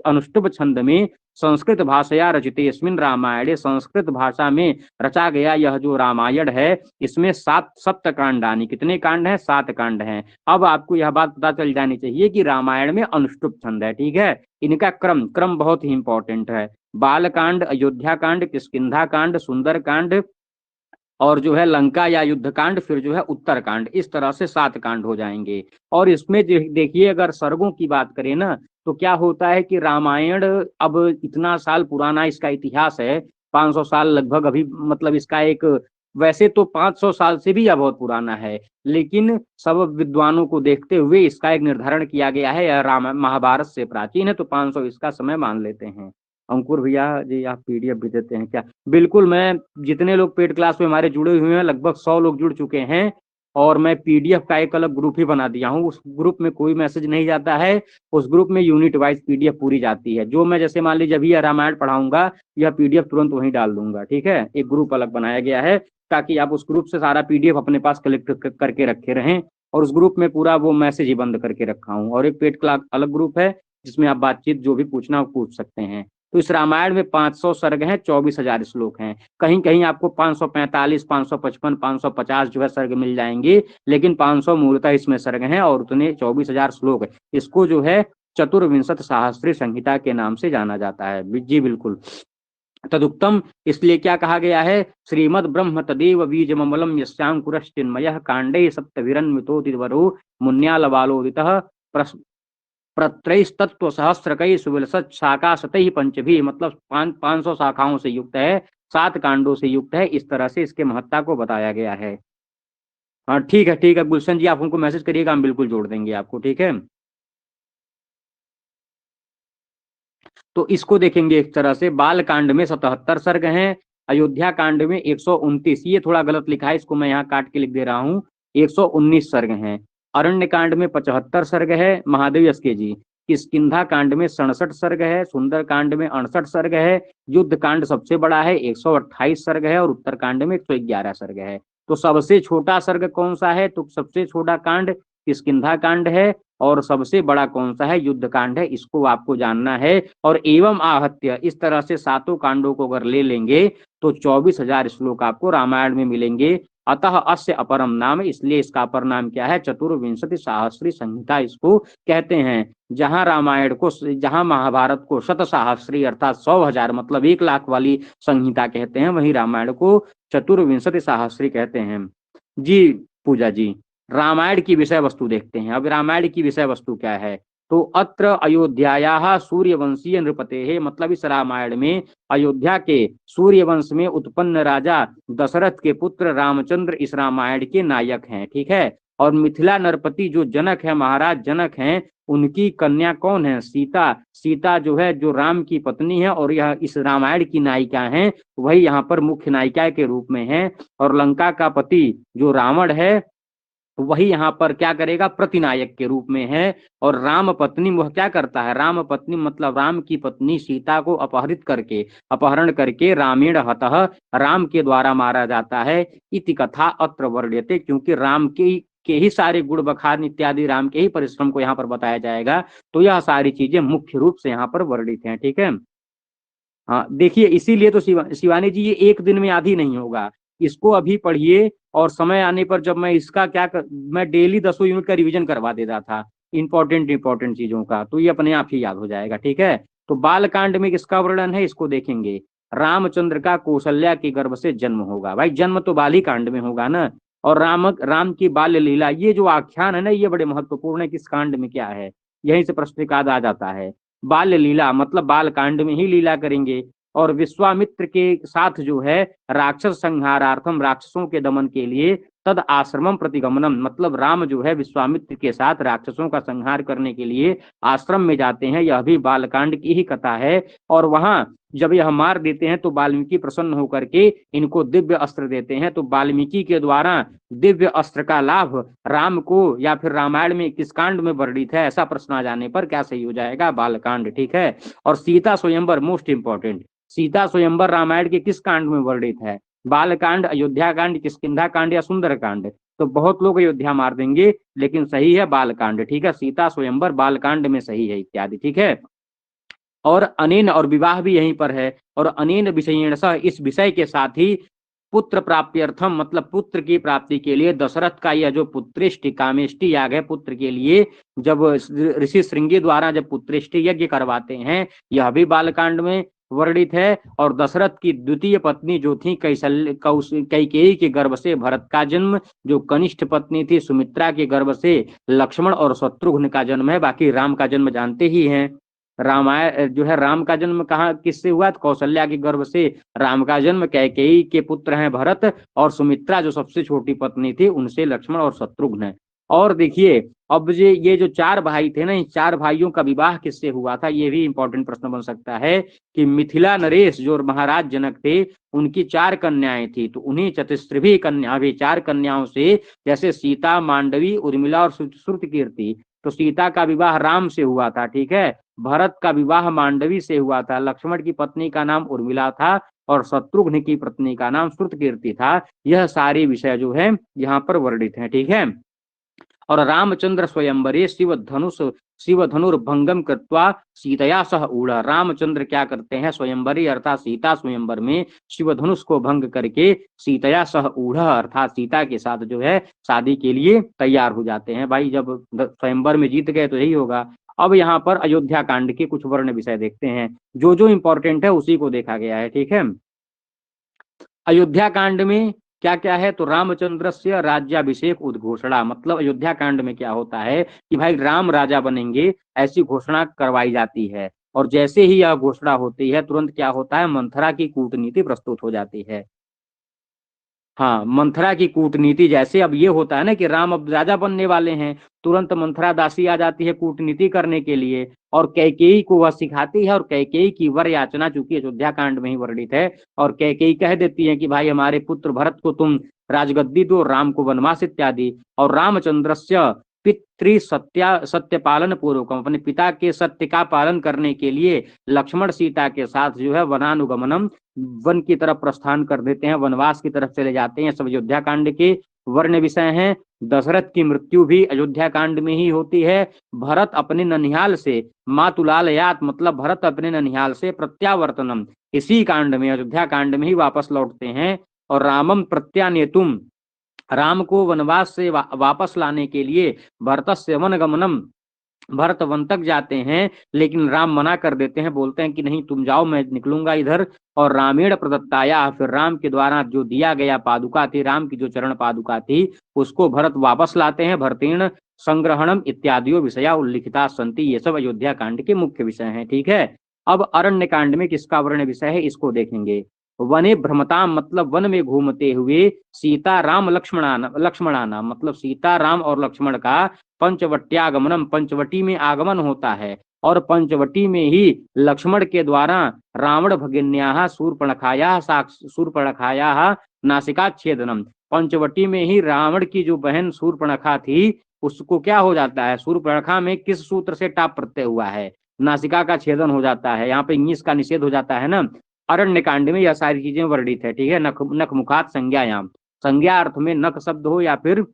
Speaker 1: अनुष्टुप छंद में संस्कृत भाषया रचितेस्मिन् रामायणे, संस्कृत भाषा में रचा गया यह जो रामायण है, इसमें 7 सप्तकांडानि, कितने कांड हैं, 7 कांड हैं। अब आपको यह बात पता चल जानी चाहिए कि रामायण में अनुष्टुप छंद है, ठीक है। इनका क्रम बहुत ही इंपॉर्टेंट है। बाल कांड, अयोध्या कांड, किष्किंधा कांड, सुंदर कांड, और जो है लंका या युद्ध कांड, फिर जो है उत्तर कांड, इस तरह से 7 कांड हो जाएंगे। और इसमें देखिए अगर सर्गों की बात करें ना, तो क्या होता है कि रामायण अब इतना साल पुराना इसका इतिहास है, 500 साल लगभग अभी, मतलब इसका एक, वैसे तो 500 साल से भी यह बहुत पुराना है, लेकिन सब विद्वानों को देखते हुए इसका एक निर्धारण किया गया है, यह राम महाभारत से प्राचीन है, तो 500 इसका समय मान लेते हैं। अंकुर भैया जी आप पीडीएफ भी देते हैं क्या? बिल्कुल, मैं जितने लोग पेड क्लास में हमारे जुड़े हुए हैं लगभग 100 लोग जुड़ चुके हैं। और मैं पीडीएफ का एक अलग ग्रुप ही बना दिया हूँ। उस ग्रुप में कोई मैसेज नहीं जाता है, उस ग्रुप में यूनिट वाइज पीडीएफ पूरी जाती है। जो मैं जैसे मान लीजिए अभी रामायण पढ़ाऊंगा, यह पीडीएफ तुरंत वहीं डाल दूंगा, ठीक है। एक ग्रुप अलग बनाया गया है ताकि आप उस ग्रुप से सारा पीडीएफ अपने पास कलेक्ट करके रखे रहें। और उस ग्रुप में पूरा वो मैसेज ही बंद करके रखा हूँ। और एक पेड क्लास अलग ग्रुप है जिसमें आप बातचीत जो भी पूछना हो पूछ सकते हैं। तो इस रामायण में 500 सर्ग हैं, 24,000 श्लोक हैं। कहीं कहीं आपको 545, 555, 550 जो है सर्ग मिल जाएंगे, लेकिन 500 मूलतः इसमें सर्ग हैं और उतने 24,000 श्लोक है। इसको जो है चतुर्विंशत सहस्त्री संहिता के नाम से जाना जाता है। जी बिल्कुल। तदुक्तम, इसलिए क्या कहा गया है, श्रीमद ब्रह्म तदेव बीजममलम यस्यांकुरश्चिन्मयः कांडे सप्तभिरन्वितोतिवरो मुन्यालबालोदितः प्रत्रैस्तत्व सहस्रकई सुविलसत शाखा सतही पंचभी, मतलब 500 शाखाओं से युक्त है, 7 कांडों से युक्त है। इस तरह से इसके महत्ता को बताया गया है। हाँ ठीक है, ठीक है गुलशन जी, आप हमको मैसेज करिएगा, हम बिल्कुल जोड़ देंगे आपको, ठीक है। तो इसको देखेंगे एक तरह से, बाल कांड में 77 सर्ग हैं, अयोध्या कांड में 129, ये थोड़ा गलत लिखा है, इसको मैं यहाँ काट के लिख दे रहा हूँ, 119 सर्ग हैं। अरण्य कांड में 75 सर्ग है, महादेव यस के जी। किष्किंधा कांड में 67 सर्ग है, सुंदर कांड में 68 सर्ग है, युद्ध कांड सबसे बड़ा है, 128 सर्ग है, और उत्तर कांड में 111 सर्ग है। तो सबसे छोटा सर्ग कौन सा है, तो सबसे छोटा कांड किष्किंधा कांड है, और सबसे बड़ा कौन सा है, युद्ध कांड है। इसको आपको जानना है। और एवं आहत्य, इस तरह से 7 कांडों को अगर ले लेंगे तो 24,000 श्लोक आपको रामायण में मिलेंगे। अतः अस्य अपरम नाम, इसलिए इसका अपर नाम क्या है, चतुर्विंशति सहस्री संहिता इसको कहते हैं। जहां रामायण को, जहां महाभारत को शत सहस्री अर्थात 100,000 मतलब 1,00,000 वाली संहिता कहते हैं, वहीं रामायण को चतुर्विंशति सहस्री कहते हैं। जी पूजा जी, रामायण की विषय वस्तु देखते हैं। अब रामायण की विषय वस्तु क्या है, तो अत्र अयोध्यायाः सूर्यवंशीय नृपते, मतलब इस रामायण में अयोध्या के सूर्यवंश में उत्पन्न राजा दशरथ के पुत्र रामचंद्र इस रामायण के नायक हैं, ठीक है। और मिथिला नरपति जो जनक है, महाराज जनक हैं, उनकी कन्या कौन है, सीता। सीता जो है जो राम की पत्नी है, और यह इस रामायण की नायिका हैं, वही यहाँ पर मुख्य नायिका के रूप में है। और लंका का पति जो रावण है, वही यहाँ पर क्या करेगा, प्रतिनायक के रूप में है। और राम पत्नी वह क्या करता है, राम पत्नी मतलब राम की पत्नी सीता को अपहरण करके रामेण हतः, राम के द्वारा मारा जाता है। इति कथा अत्र वर्ण्यते, क्योंकि राम के ही सारे गुण बखान इत्यादि, राम के ही परिश्रम को यहाँ पर बताया जाएगा। तो यह सारी चीजें मुख्य रूप से यहाँ पर वर्णित हैं, ठीक है। हाँ देखिए, इसीलिए तो शिवानी जी ये एक दिन में आधी नहीं होगा, इसको अभी पढ़िए। और समय आने पर जब मैं इसका मैं डेली 10 यूनिट का रिवीजन करवा देता था इंपॉर्टेंट चीजों का, तो ये अपने आप ही याद हो जाएगा, ठीक है। तो बालकांड में किसका वर्णन है, इसको देखेंगे। रामचंद्र का कौशल्या के गर्भ से जन्म होगा, भाई जन्म तो बाली कांड में होगा ना। और राम की बाल्य लीला, ये जो आख्यान है ना, ये बड़े महत्वपूर्ण है, किस कांड में क्या है, यहीं से प्रश्न का आ जाता है। बाल्य लीला मतलब बाल कांड में ही लीला करेंगे। और विश्वामित्र के साथ जो है राक्षस संहारार्थम, राक्षसों के दमन के लिए तद आश्रमम प्रतिगमनम, मतलब राम जो है विश्वामित्र के साथ राक्षसों का संहार करने के लिए आश्रम में जाते हैं, यह भी बालकांड की ही कथा है। और वहां जब यह मार देते हैं तो वाल्मीकि प्रसन्न होकर के इनको दिव्य अस्त्र देते हैं। तो वाल्मीकि के द्वारा दिव्य अस्त्र का लाभ राम को या फिर रामायण में किस कांड में वर्णित है, ऐसा प्रश्न आ जाने पर क्या सही हो जाएगा, बालकांड, ठीक है। और सीता स्वयंवर मोस्ट इंपॉर्टेंट, सीता स्वयंवर रामायण के किस कांड में वर्णित है, बालकांड, अयोध्या कांड, किष्किंधा कांड या सुंदर कांड। तो बहुत लोग अयोध्या मार देंगे, लेकिन सही है बालकांड, ठीक है। सीता स्वयंवर बालकांड में सही है इत्यादि, ठीक है। और अनेन, और विवाह भी यहीं पर है। और अनेन विषयेण सह, इस विषय के साथ ही पुत्र प्राप्त्यर्थम, मतलब पुत्र की प्राप्ति के लिए दशरथ का यह जो पुत्रेष्टि कामेष्टि याग है, पुत्र के लिए जब ऋषि श्रृंगी द्वारा जब पुत्रेष्टि यज्ञ करवाते हैं, यह भी बालकांड में वर्णित है। और दशरथ की द्वितीय पत्नी जो थी कैकेयी के गर्भ से भरत का जन्म, जो कनिष्ठ पत्नी थी सुमित्रा के गर्भ से लक्ष्मण और शत्रुघ्न का जन्म है। बाकी राम का जन्म जानते ही हैं, रामायण जो है राम का जन्म कहाँ किससे हुआ, कौशल्या के गर्भ से राम का जन्म, कैकेयी के पुत्र हैं भरत, और सुमित्रा जो सबसे छोटी पत्नी थी उनसे लक्ष्मण और शत्रुघ्न है। और देखिए, अब ये जो चार भाई थे ना, इन चार भाइयों का विवाह किससे हुआ था, ये भी इंपॉर्टेंट प्रश्न बन सकता है कि मिथिला नरेश जो महाराज जनक थे, उनकी चार कन्याएं थी, तो उन्हीं चतुस्त्रभी कन्या भी चार कन्याओं से, जैसे सीता, मांडवी, उर्मिला और श्रुतकीर्ति, तो सीता का विवाह राम से हुआ था, ठीक है। भरत का विवाह मांडवी से हुआ था, लक्ष्मण की पत्नी का नाम उर्मिला था, और शत्रुघ्न की पत्नी का नाम श्रुतकीर्ति था। यह सारी विषय जो है यहाँ पर वर्णित है, ठीक है। और रामचंद्र स्वयंवरे शिव धनुर्भंगम कृत्वा सीतया सह ऊढ़, रामचंद्र क्या करते हैं, स्वयंवरी अर्थात सीता स्वयंवर में शिव धनुष को भंग करके सीतया सह ऊढ़ अर्थात सीता के साथ जो है शादी के लिए तैयार हो जाते हैं। भाई जब स्वयंवर में जीत गए तो यही होगा। अब यहाँ पर अयोध्या कांड के कुछ वर्ण विषय देखते हैं, जो जो इंपॉर्टेंट है उसी को देखा गया है, ठीक है। अयोध्या कांड में क्या क्या है, तो रामचंद्र से राज्याभिषेक उद्घोषणा, मतलब अयोध्या कांड में क्या होता है कि भाई राम राजा बनेंगे, ऐसी घोषणा करवाई जाती है। और जैसे ही यह घोषणा होती है तुरंत क्या होता है, मंथरा की कूटनीति प्रस्तुत हो जाती है। हाँ, मंथरा की कूटनीति, जैसे अब ये होता है ना कि राम अब राजा बनने वाले हैं, तुरंत मंथरा दासी आ जाती है कूटनीति करने के लिए, और कैकेयी को वह सिखाती है, और कैकेयी की वर याचना चूंकि अयोध्या कांड में ही वर्णित है, और कैकेयी कह देती है कि भाई हमारे पुत्र भरत को तुम राजगद्दी दो, राम को वनवास इत्यादि। और रामचंद्र पितृ सत्य पालन पूर्वक, अपने पिता के सत्य का पालन करने के लिए लक्ष्मण सीता के साथ जो है वनानुगमनम, वन की तरफ प्रस्थान कर देते हैं, वनवास की तरफ चले जाते हैं। सब अयोध्या कांड के वर्ण विषय हैं। दशरथ की मृत्यु भी अयोध्या कांड में ही होती है। भरत अपने ननिहाल से मातुलाल यात, मतलब भरत अपने ननिहाल से प्रत्यावर्तनम, इसी कांड में अयोध्या कांड में ही वापस लौटते हैं। और रामम प्रत्यानेतुम, राम को वनवास से वापस लाने के लिए भरतस्य वनगमनम, भरत वन तक जाते हैं, लेकिन राम मना कर देते हैं, बोलते हैं कि नहीं तुम जाओ, मैं निकलूंगा इधर। और रामेण प्रदत्ताया, फिर राम के द्वारा जो दिया गया पादुका थी, राम की जो चरण पादुका थी, उसको भरत वापस लाते हैं। भरतेण संग्रहणम इत्यादियों विषया उल्लिखिता संति, ये सब अयोध्या कांड के मुख्य विषय हैं, ठीक है। अब अरण्य कांड में किसका वर्ण विषय है, इसको देखेंगे। वने भ्रमताम, मतलब वन में घूमते हुए सीता राम लक्ष्मणाना, मतलब सीता राम और लक्ष्मण का पंचवट्यागमनम, पंचवटी में आगमन होता है। और पंचवटी में ही लक्ष्मण के द्वारा रावण भगिन्या शूर्पणखाया नासिका छेदनम, पंचवटी में ही रावण की जो बहन शूर्पणखा थी, उसको क्या हो जाता है, शूर्पणखा में किस सूत्र से टाप प्रत्यय हुआ है, नासिका का छेदन हो जाता है। यहाँ पे इंग्लिश का निषेध हो जाता है ना। अरण्य कांड में यह सारी चीजें वर्णित है, ठीक है। नख मुखात संज्ञायाम, संज्ञा अर्थ में नख शब्द हो या फिर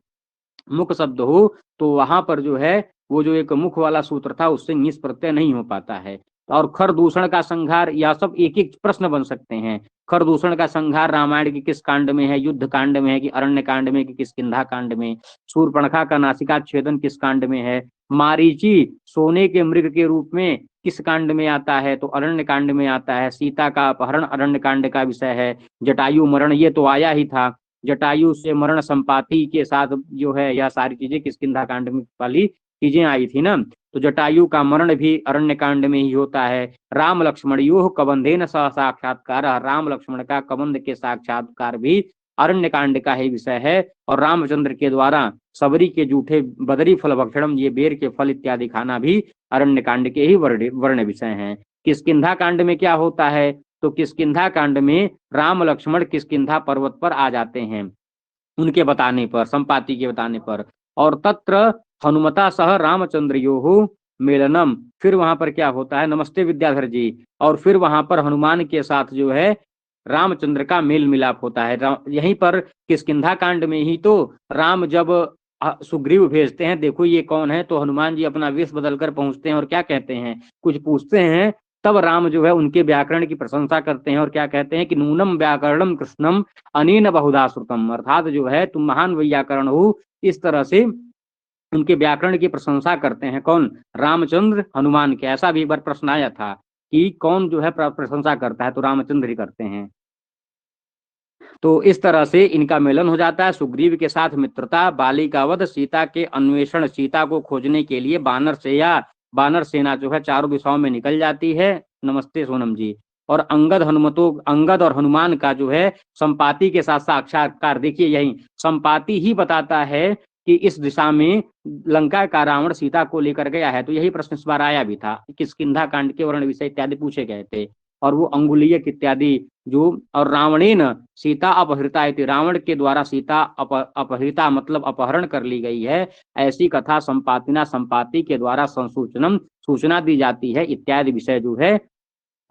Speaker 1: मुख शब्द हो, तो वहां पर जो है वो जो एक मुख वाला सूत्र था उससे निस प्रत्यय नहीं हो पाता है। और खर दूषण का संहार, या सब एक एक प्रश्न बन सकते हैं। खर दूषण का संहार रामायण के किस कांड में है, युद्ध कांड में है कि अरण्य कांड में कि किष्किंधा कांड में। शूर्पणखा का नासिका छेदन किस कांड में है। मारीची सोने के मृग के रूप में किस कांड में आता है, तो अरण्य कांड में आता है। सीता का अपहरण अरण्य कांड का विषय है। जटायु मरण ये तो आया ही था, जटायु से मरण संपाति के साथ जो है, यह सारी चीजें किष्किंधा कांड में वाली चीजें आई थी ना। तो जटायु का मरण भी अरण्य कांड में ही होता है। राम लक्ष्मण योह कबंधेन सह साक्षात्कार, राम लक्ष्मण का कबंध के साक्षात्कार भी अरण्य कांड का ही विषय है। और रामचंद्र के द्वारा सबरी के जूठे बदरी फल भक्षणम, ये बेर के फल इत्यादि खाना भी अरण्य कांड के ही वर्ण विषय हैं। किष्किंधा कांड में क्या होता है, तो किष्किंधा कांड में राम लक्ष्मण किष्किंधा पर्वत पर आ जाते हैं, उनके बताने पर, संपाति के बताने पर। और तत्र हनुमता सह रामचंद्रयोः मेलनम, फिर वहां पर क्या होता है, नमस्ते विद्याधर जी, और फिर वहां पर हनुमान के साथ जो है रामचंद्र का मेल मिलाप होता है। यहीं पर किष्किंधा कांड में ही तो राम जब सुग्रीव भेजते हैं, देखो ये कौन है, तो हनुमान जी अपना वेश बदलकर पहुंचते हैं और क्या कहते हैं, कुछ पूछते हैं। तब राम जो है उनके व्याकरण की प्रशंसा करते हैं और क्या कहते हैं कि नूनम व्याकरणम कृष्णम अनेन बहुधा श्रुतम, अर्थात जो है तुम महान व्याकरण हो, इस तरह से उनके व्याकरण की प्रशंसा करते हैं। कौन, रामचंद्र हनुमान के। ऐसा भी एक बार प्रश्न आया था कि कौन जो है प्रशंसा करता है, तो रामचंद्र ही करते हैं। तो इस तरह से इनका मिलन हो जाता है। सुग्रीव के साथ मित्रता, बाली का वध, सीता के अन्वेषण, सीता को खोजने के लिए बानर सेना जो है चारों दिशाओं में निकल जाती है। नमस्ते सोनम जी। और अंगद और हनुमान का जो है संपाति के साथ साक्षात्कार, देखिए यही संपाति ही बताता है कि इस दिशा में लंका का रावण सीता को लेकर गया है। तो यही प्रश्न इस बार आया भी था, किष्किंधा कांड के वर्ण विषय इत्यादि पूछे गए थे। और वो अंगुलीयक इत्यादि जो, और रावणेन सीता अपहृता इति, रावण के द्वारा सीता अपहृता मतलब अपहरण कर ली गई है, ऐसी कथा संपातिना संपाति के द्वारा संसूचनम सूचना दी जाती है इत्यादि विषय जो है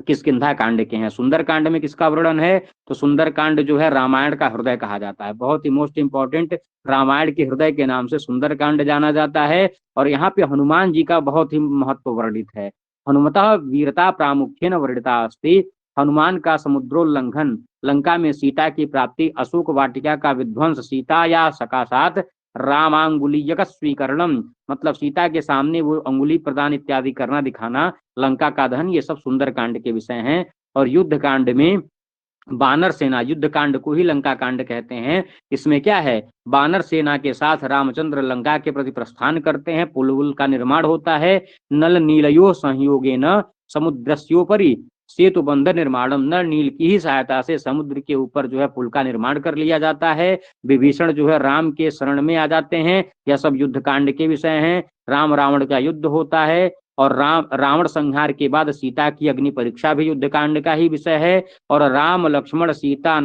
Speaker 1: किष्किंधा कांड के हैं। सुंदर कांड में किसका वर्णन है? तो सुंदर कांड जो है रामायण का हृदय कहा जाता है, बहुत ही मोस्ट इंपॉर्टेंट, रामायण के हृदय के नाम से सुंदर कांड जाना जाता है। और यहाँ पे हनुमान जी का बहुत ही महत्व वर्णित है। हनुमतः वीरता प्रामुख्येन वर्णिता अस्ति, हनुमान का समुद्रोल्लंघन, लंका में सीता की प्राप्ति, अशोक वाटिका का विध्वंस, सीता या सकाशात रामांगुलीयक स्वीकरणम, मतलब सीता के सामने वो अंगुली प्रदान इत्यादि करना दिखाना, लंका का दहन, ये सब सुंदर कांड के विषय हैं। और युद्ध कांड में बानर सेना, युद्ध कांड को ही लंका कांड कहते हैं। इसमें क्या है, बानर सेना के साथ रामचंद्र लंका के प्रति प्रस्थान करते हैं, पुल वुल का निर्माण होता है, नल नीलयो संयोगेन समुद्रस्योपरि सेतु बंधन निर्माणम, नल नील की ही सहायता से समुद्र के ऊपर जो है पुल का निर्माण कर लिया जाता है। विभीषण जो है राम के शरण में आ जाते हैं, यह सब युद्ध कांड के विषय हैं। राम रावण का युद्ध होता है, और रावण संहार के बाद सीता की अग्नि परीक्षा भी युद्ध कांड का ही विषय है। और राम लक्ष्मण सीता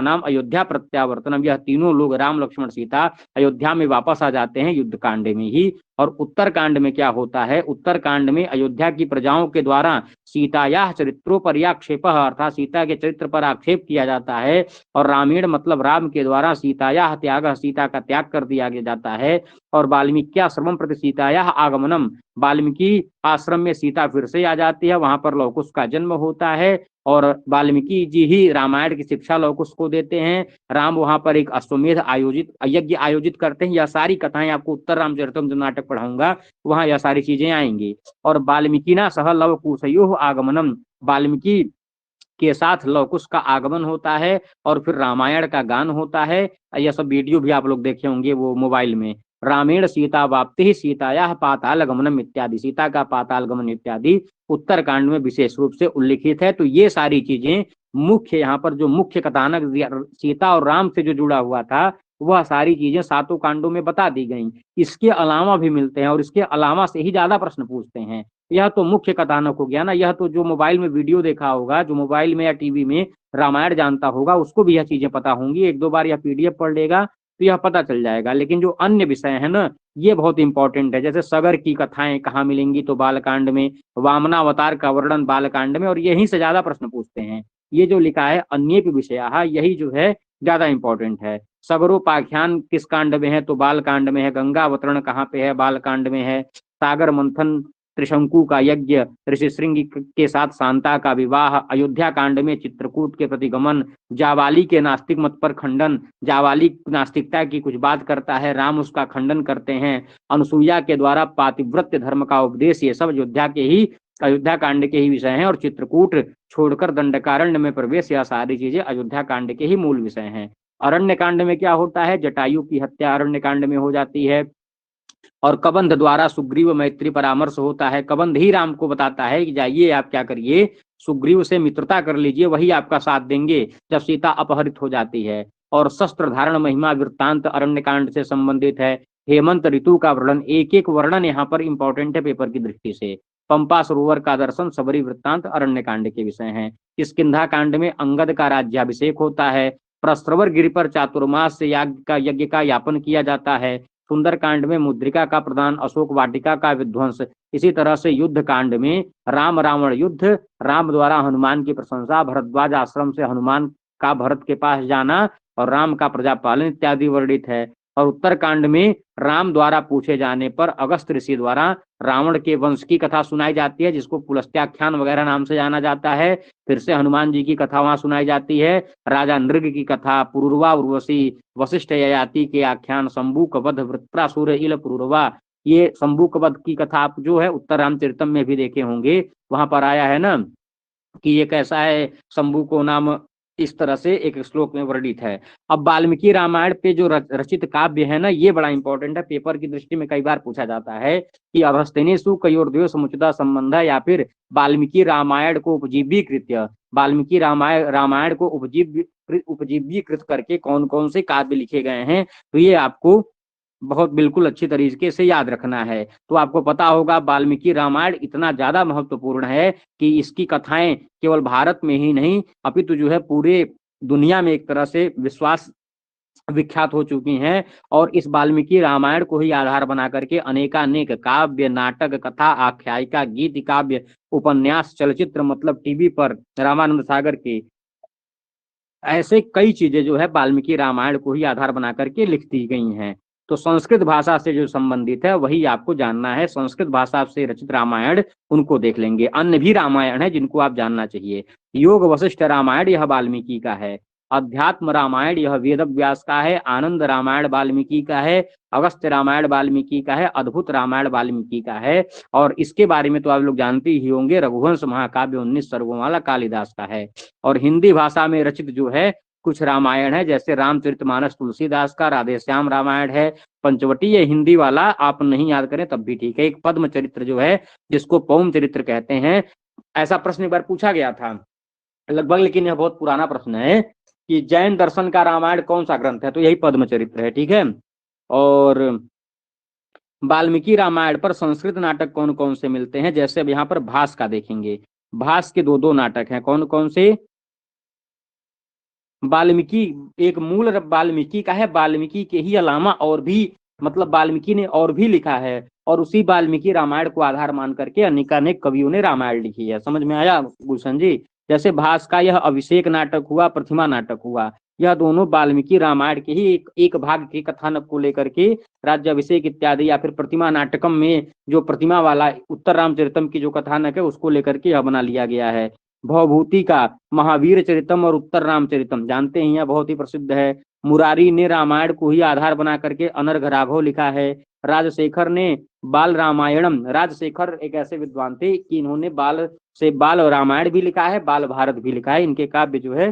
Speaker 1: नाम अयोध्या प्रत्यावर्तनम, यह तीनों लोग राम लक्ष्मण सीता अयोध्या में वापस आ जाते हैं युद्ध कांड में ही। और उत्तर कांड में क्या होता है, उत्तर कांड में अयोध्या की प्रजाओं के द्वारा सीतायाः चरित्रोपर्याक्षेप, अर्थात सीता के चरित्र पर आक्षेप किया जाता है। और रामेण मतलब राम के द्वारा सीतायाः त्याग, सीता का त्याग कर दिया जाता है। और वाल्मीकि आश्रमम प्रति सीतायाः आगमनम, वाल्मीकि आश्रम में सीता फिर से आ जाती है, वहां पर लवकुश का जन्म होता है। और वाल्मीकि जी ही रामायण की शिक्षा लवकुश को देते हैं। राम वहां पर एक अश्वमेध यज्ञ आयोजित करते हैं। यह सारी कथाएं आपको उत्तर रामचरितम जो नाटक पढ़ाऊंगा वहां यह सारी चीजें आएंगी। और वाल्मीकि ना सह लवकुशयोः आगमनम, वाल्मीकि के साथ लवकुश का आगमन होता है, और फिर रामायण का गान होता है। यह सब वीडियो भी आप लोग देखे होंगे वो मोबाइल में। रामेण सीता वाप्ति सीताया पाताल गमनम इत्यादि, सीता का पाताल गमन इत्यादि उत्तर कांड में विशेष रूप से उल्लिखित है। तो ये सारी चीजें मुख्य, यहाँ पर जो मुख्य कथानक सीता और राम से जो जुड़ा हुआ था वह सारी चीजें सातों कांडों में बता दी गई। इसके अलावा भी मिलते हैं, और इसके अलावा से ही ज्यादा प्रश्न पूछते हैं। यह तो मुख्य कथानक हो गया ना, यह तो जो मोबाइल में वीडियो देखा होगा, जो मोबाइल में या टीवी में रामायण जानता होगा उसको भी यह चीजें पता होंगी। एक दो बार यह पीडीएफ पढ़ लेगा तो यह पता चल जाएगा। लेकिन जो अन्य विषय है ना, ये बहुत इंपॉर्टेंट है। जैसे सगर की कथाएं कहाँ मिलेंगी, तो बालकांड में, वामनावतार का वर्णन बालकांड में, और यहीं से ज्यादा प्रश्न पूछते हैं। ये जो लिखा है अन्य विषय, यही जो है ज्यादा इंपॉर्टेंट है। सगरोपाख्यान किस कांड में है, तो बाल कांड में है। गंगा अवतरण कहाँ पे है, बाल कांड में है। सागर मंथन, त्रिशंकु का यज्ञ, ऋषि श्रृंग के साथ शांता का विवाह, अयोध्या कांड में चित्रकूट के प्रतिगमन, जावाली के नास्तिक मत पर खंडन, जावाली नास्तिकता की कुछ बात करता है, राम उसका खंडन करते हैं। अनुसुईया के द्वारा पातिव्रत्य धर्म का उपदेश, ये सब अयोध्या कांड के ही विषय हैं। और चित्रकूट छोड़कर दंडकारण्य में प्रवेश, यह सारी चीजें अयोध्या कांड के ही मूल विषय हैं। अरण्य कांड में क्या होता है, जटायु की हत्या अरण्य कांड में हो जाती है। और कबंध द्वारा सुग्रीव मैत्री परामर्श होता है। कबंध ही राम को बताता है कि जाइए आप क्या करिए, सुग्रीव से मित्रता कर लीजिए, वही आपका साथ देंगे जब सीता अपहरित हो जाती है। और शस्त्र धारण महिमा वृत्तांत अरण्य कांड से संबंधित है। हेमंत ऋतु का वर्णन, एक एक वर्णन यहाँ पर इंपॉर्टेंट है पेपर की दृष्टि से। पंपा सरोवर का दर्शन, सबरी वृत्तांत अरण्य कांड के विषय हैं। किष्किंधा कांड में अंगद का राज्याभिषेक होता है। प्रस्त्रवर गिरि पर चातुर्मास से यज्ञ का यापन किया जाता है। सुंदर कांड में मुद्रिका का प्रदान, अशोक वाटिका का विध्वंस। इसी तरह से युद्ध कांड में राम रावण युद्ध, राम द्वारा हनुमान की प्रशंसा, भरद्वाज आश्रम से हनुमान का भरत के पास जाना, और राम का प्रजापालन इत्यादि वर्णित है। और उत्तर कांड में राम द्वारा पूछे जाने पर अगस्त ऋषि द्वारा रावण के वंश की कथा सुनाई जाती है, जिसको पुलस्त्याख्यान वगैरह नाम से जाना जाता है। फिर से हनुमान जी की कथा वहां सुनाई जाती है। राजा नृग की कथा, पुरुरवा उर्वशी, वशिष्ठ ययाति के आख्यान, शंभु कवध वृत्रासुर इल पुरुरवा, ये शंभु कवध की कथा आप जो है उत्तर रामचरितम में भी देखे होंगे, वहां पर आया है ना कि ये कैसा है, शंभु को नाम, इस तरह से एक श्लोक में वर्णित है। अब वाल्मीकि रामायण पे जो रचित काव्य है ना, ये बड़ा इंपॉर्टेंट है, पेपर की दृष्टि में कई बार पूछा जाता है कि अभस्तेनेषु कयोर्द्वयो समुचिता संबंध, या फिर वाल्मीकि रामायण को उपजीव्यकृत्य, वाल्मीकि रामायण को उपजीव्यीकृत करके कौन कौन से काव्य लिखे गए हैं, तो ये आपको बहुत बिल्कुल अच्छी तरीके से याद रखना है। तो आपको पता होगा वाल्मीकि रामायण इतना ज्यादा महत्वपूर्ण है कि इसकी कथाएं केवल भारत में ही नहीं अपितु जो है पूरे दुनिया में एक तरह से विश्वास विख्यात हो चुकी हैं। और इस वाल्मीकि रामायण को ही आधार बना करके अनेकानेक काव्य, नाटक, कथा, आख्यायिका, गीत, काव्य, उपन्यास, चलचित्र मतलब टीवी पर रामानंद सागर के ऐसे कई चीजें जो है वाल्मीकि रामायण को ही आधार बना करके लिख दी गई हैं। तो संस्कृत भाषा से जो संबंधित है वही आपको जानना है। संस्कृत भाषा से रचित रामायण उनको देख लेंगे। अन्य भी रामायण है जिनको आप जानना चाहिए। योग वशिष्ठ रामायण यह वाल्मीकि का है। अध्यात्म रामायण यह वेद व्यास का है। आनंद रामायण वाल्मीकि का है। अगस्त्य रामायण वाल्मीकि का है। अद्भुत रामायण वाल्मीकि का है। और इसके बारे में तो आप लोग जानते ही होंगे, रघुवंश महाकाव्य 19 सर्गों वाला कालिदास का है। और हिंदी भाषा में रचित जो है कुछ रामायण है, जैसे रामचरितमानस तुलसीदास का, राधेश्याम रामायण है, पंचवटी। ये हिंदी वाला आप नहीं याद करें तब भी ठीक है। एक पद्म चरित्र जो है जिसको पौम चरित्र कहते हैं, ऐसा प्रश्न एक बार पूछा गया था लगभग, लेकिन यह बहुत पुराना प्रश्न है कि जैन दर्शन का रामायण कौन सा ग्रंथ है, तो यही पद्म चरित्र है। ठीक है। और वाल्मीकि रामायण पर संस्कृत नाटक कौन कौन से मिलते हैं, जैसे अब यहाँ पर भास का देखेंगे। भास के दो नाटक हैं, कौन कौन से। वाल्मीकि एक मूल वाल्मीकि का है, वाल्मीकि के ही अलावा और भी मतलब वाल्मीकि ने और भी लिखा है, और उसी वाल्मीकि रामायण को आधार मान करके अनेकानेक कवियों ने रामायण लिखी है। समझ में आया गुलशन जी। जैसे भास का यह अभिषेक नाटक हुआ, प्रतिमा नाटक हुआ, यह दोनों वाल्मीकि रामायण के ही एक भाग के कथानक को लेकर के राज्याभिषेक इत्यादि, या फिर प्रतिमा नाटकम में जो प्रतिमा वाला उत्तर रामचरितम की जो कथानक है उसको लेकर के यह बना लिया गया है। भवभूति का महावीर चरितम और उत्तर रामचरितम जानते ही हैं, बहुत ही प्रसिद्ध है। मुरारी ने रामायण को ही आधार बना करके अनर्घ राघव लिखा है। राजशेखर ने बाल रामायणम, राजशेखर एक ऐसे विद्वान थे कि इन्होंने बाल रामायण भी लिखा है, बाल भारत भी लिखा है। इनके काव्य जो है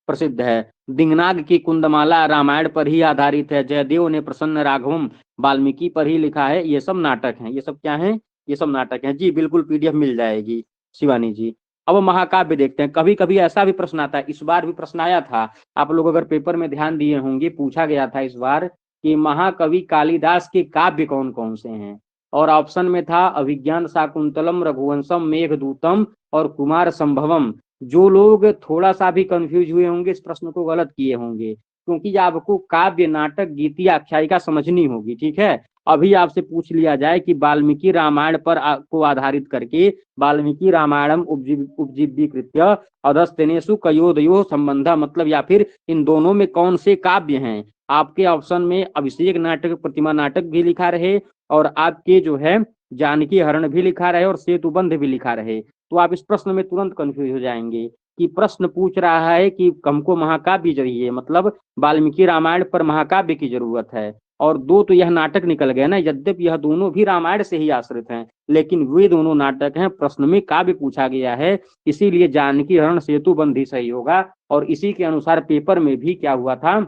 Speaker 1: प्रसिद्ध है। दिंगनाग की कुंदमाला रामायण पर ही आधारित है। जयदेव ने प्रसन्न राघवम वाल्मीकि पर ही लिखा है। ये सब नाटक हैं। ये सब क्या हैं, ये सब नाटक हैं जी। बिल्कुल पीडीएफ मिल जाएगी शिवानी जी। अब महाकाव्य देखते हैं। कभी कभी ऐसा भी प्रश्न आता है, इस बार भी प्रश्न आया था, आप लोग अगर पेपर में ध्यान दिए होंगे, पूछा गया था इस बार कि महाकवि कालिदास के काव्य कौन कौन से हैं। और ऑप्शन में था अभिज्ञान शाकुंतलम, रघुवंशम, मेघदूतम और कुमार संभवम। जो लोग थोड़ा सा भी कंफ्यूज हुए होंगे इस प्रश्न को गलत किए होंगे, क्योंकि आपको काव्य, नाटक, गीति, आख्यायिका समझनी होगी। ठीक है। अभी आपसे पूछ लिया जाए कि वाल्मीकि रामायण पर को आधारित करके वाल्मीकि रामायणम उपजीव्यकृत्य अधस्तेनेषु कयोदयो संबंध, मतलब या फिर इन दोनों में कौन से काव्य हैं। आपके ऑप्शन में अभिषेक नाटक, प्रतिमा नाटक भी लिखा रहे, और आपके जो है जानकी हरण भी लिखा रहे, और सेतुबंध भी लिखा रहे, तो आप इस प्रश्न में तुरंत कंफ्यूज हो जाएंगे कि प्रश्न पूछ रहा है कि हमको महाकाव्य चाहिए, मतलब वाल्मीकि रामायण पर महाकाव्य की जरूरत है। और दो तो यह नाटक निकल गए ना, यद्यपि यह दोनों भी रामायण से ही आश्रित हैं, लेकिन वे दोनों नाटक हैं, प्रश्न में काव्य पूछा गया है, इसीलिए जानकी हरण सेतुबंध ही सही होगा। और इसी के अनुसार पेपर में भी क्या हुआ था,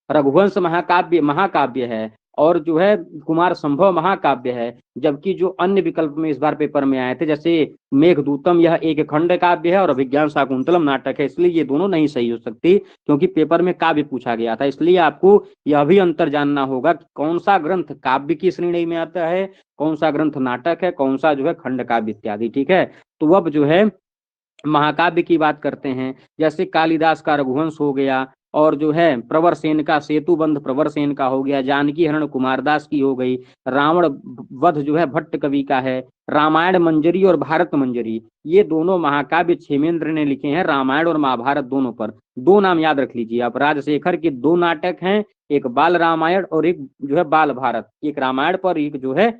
Speaker 1: रघुवंश महाकाव्य है, और जो है कुमार संभव महाकाव्य है। जबकि जो अन्य विकल्प में इस बार पेपर में आए थे, जैसे मेघदूतम यह एक खंड काव्य है और अभिज्ञान शाकुंतलम नाटक है, इसलिए ये दोनों नहीं सही हो सकती, क्योंकि पेपर में काव्य पूछा गया था। इसलिए आपको यह भी अंतर जानना होगा कि कौन सा ग्रंथ काव्य की श्रेणी में आता है, कौन सा ग्रंथ नाटक है, कौन सा जो है खंड काव्य इत्यादि। ठीक है। तो अब जो है महाकाव्य की बात करते हैं। जैसे कालिदास का रघुवंश हो गया, और जो है प्रवर सेन का सेतुबंध प्रवर सेन का हो गया, जानकी हरण कुमारदास की हो गई, रावण वध जो है भट्ट कवि का है, रामायण मंजरी और भारत मंजरी, ये दोनों महाकाव्य क्षेमेंद्र ने लिखे हैं, रामायण और महाभारत दोनों पर। दो नाम याद रख लीजिए आप, राजशेखर के दो नाटक हैं, एक बाल रामायण और एक जो है बाल भारत, एक रामायण पर एक जो है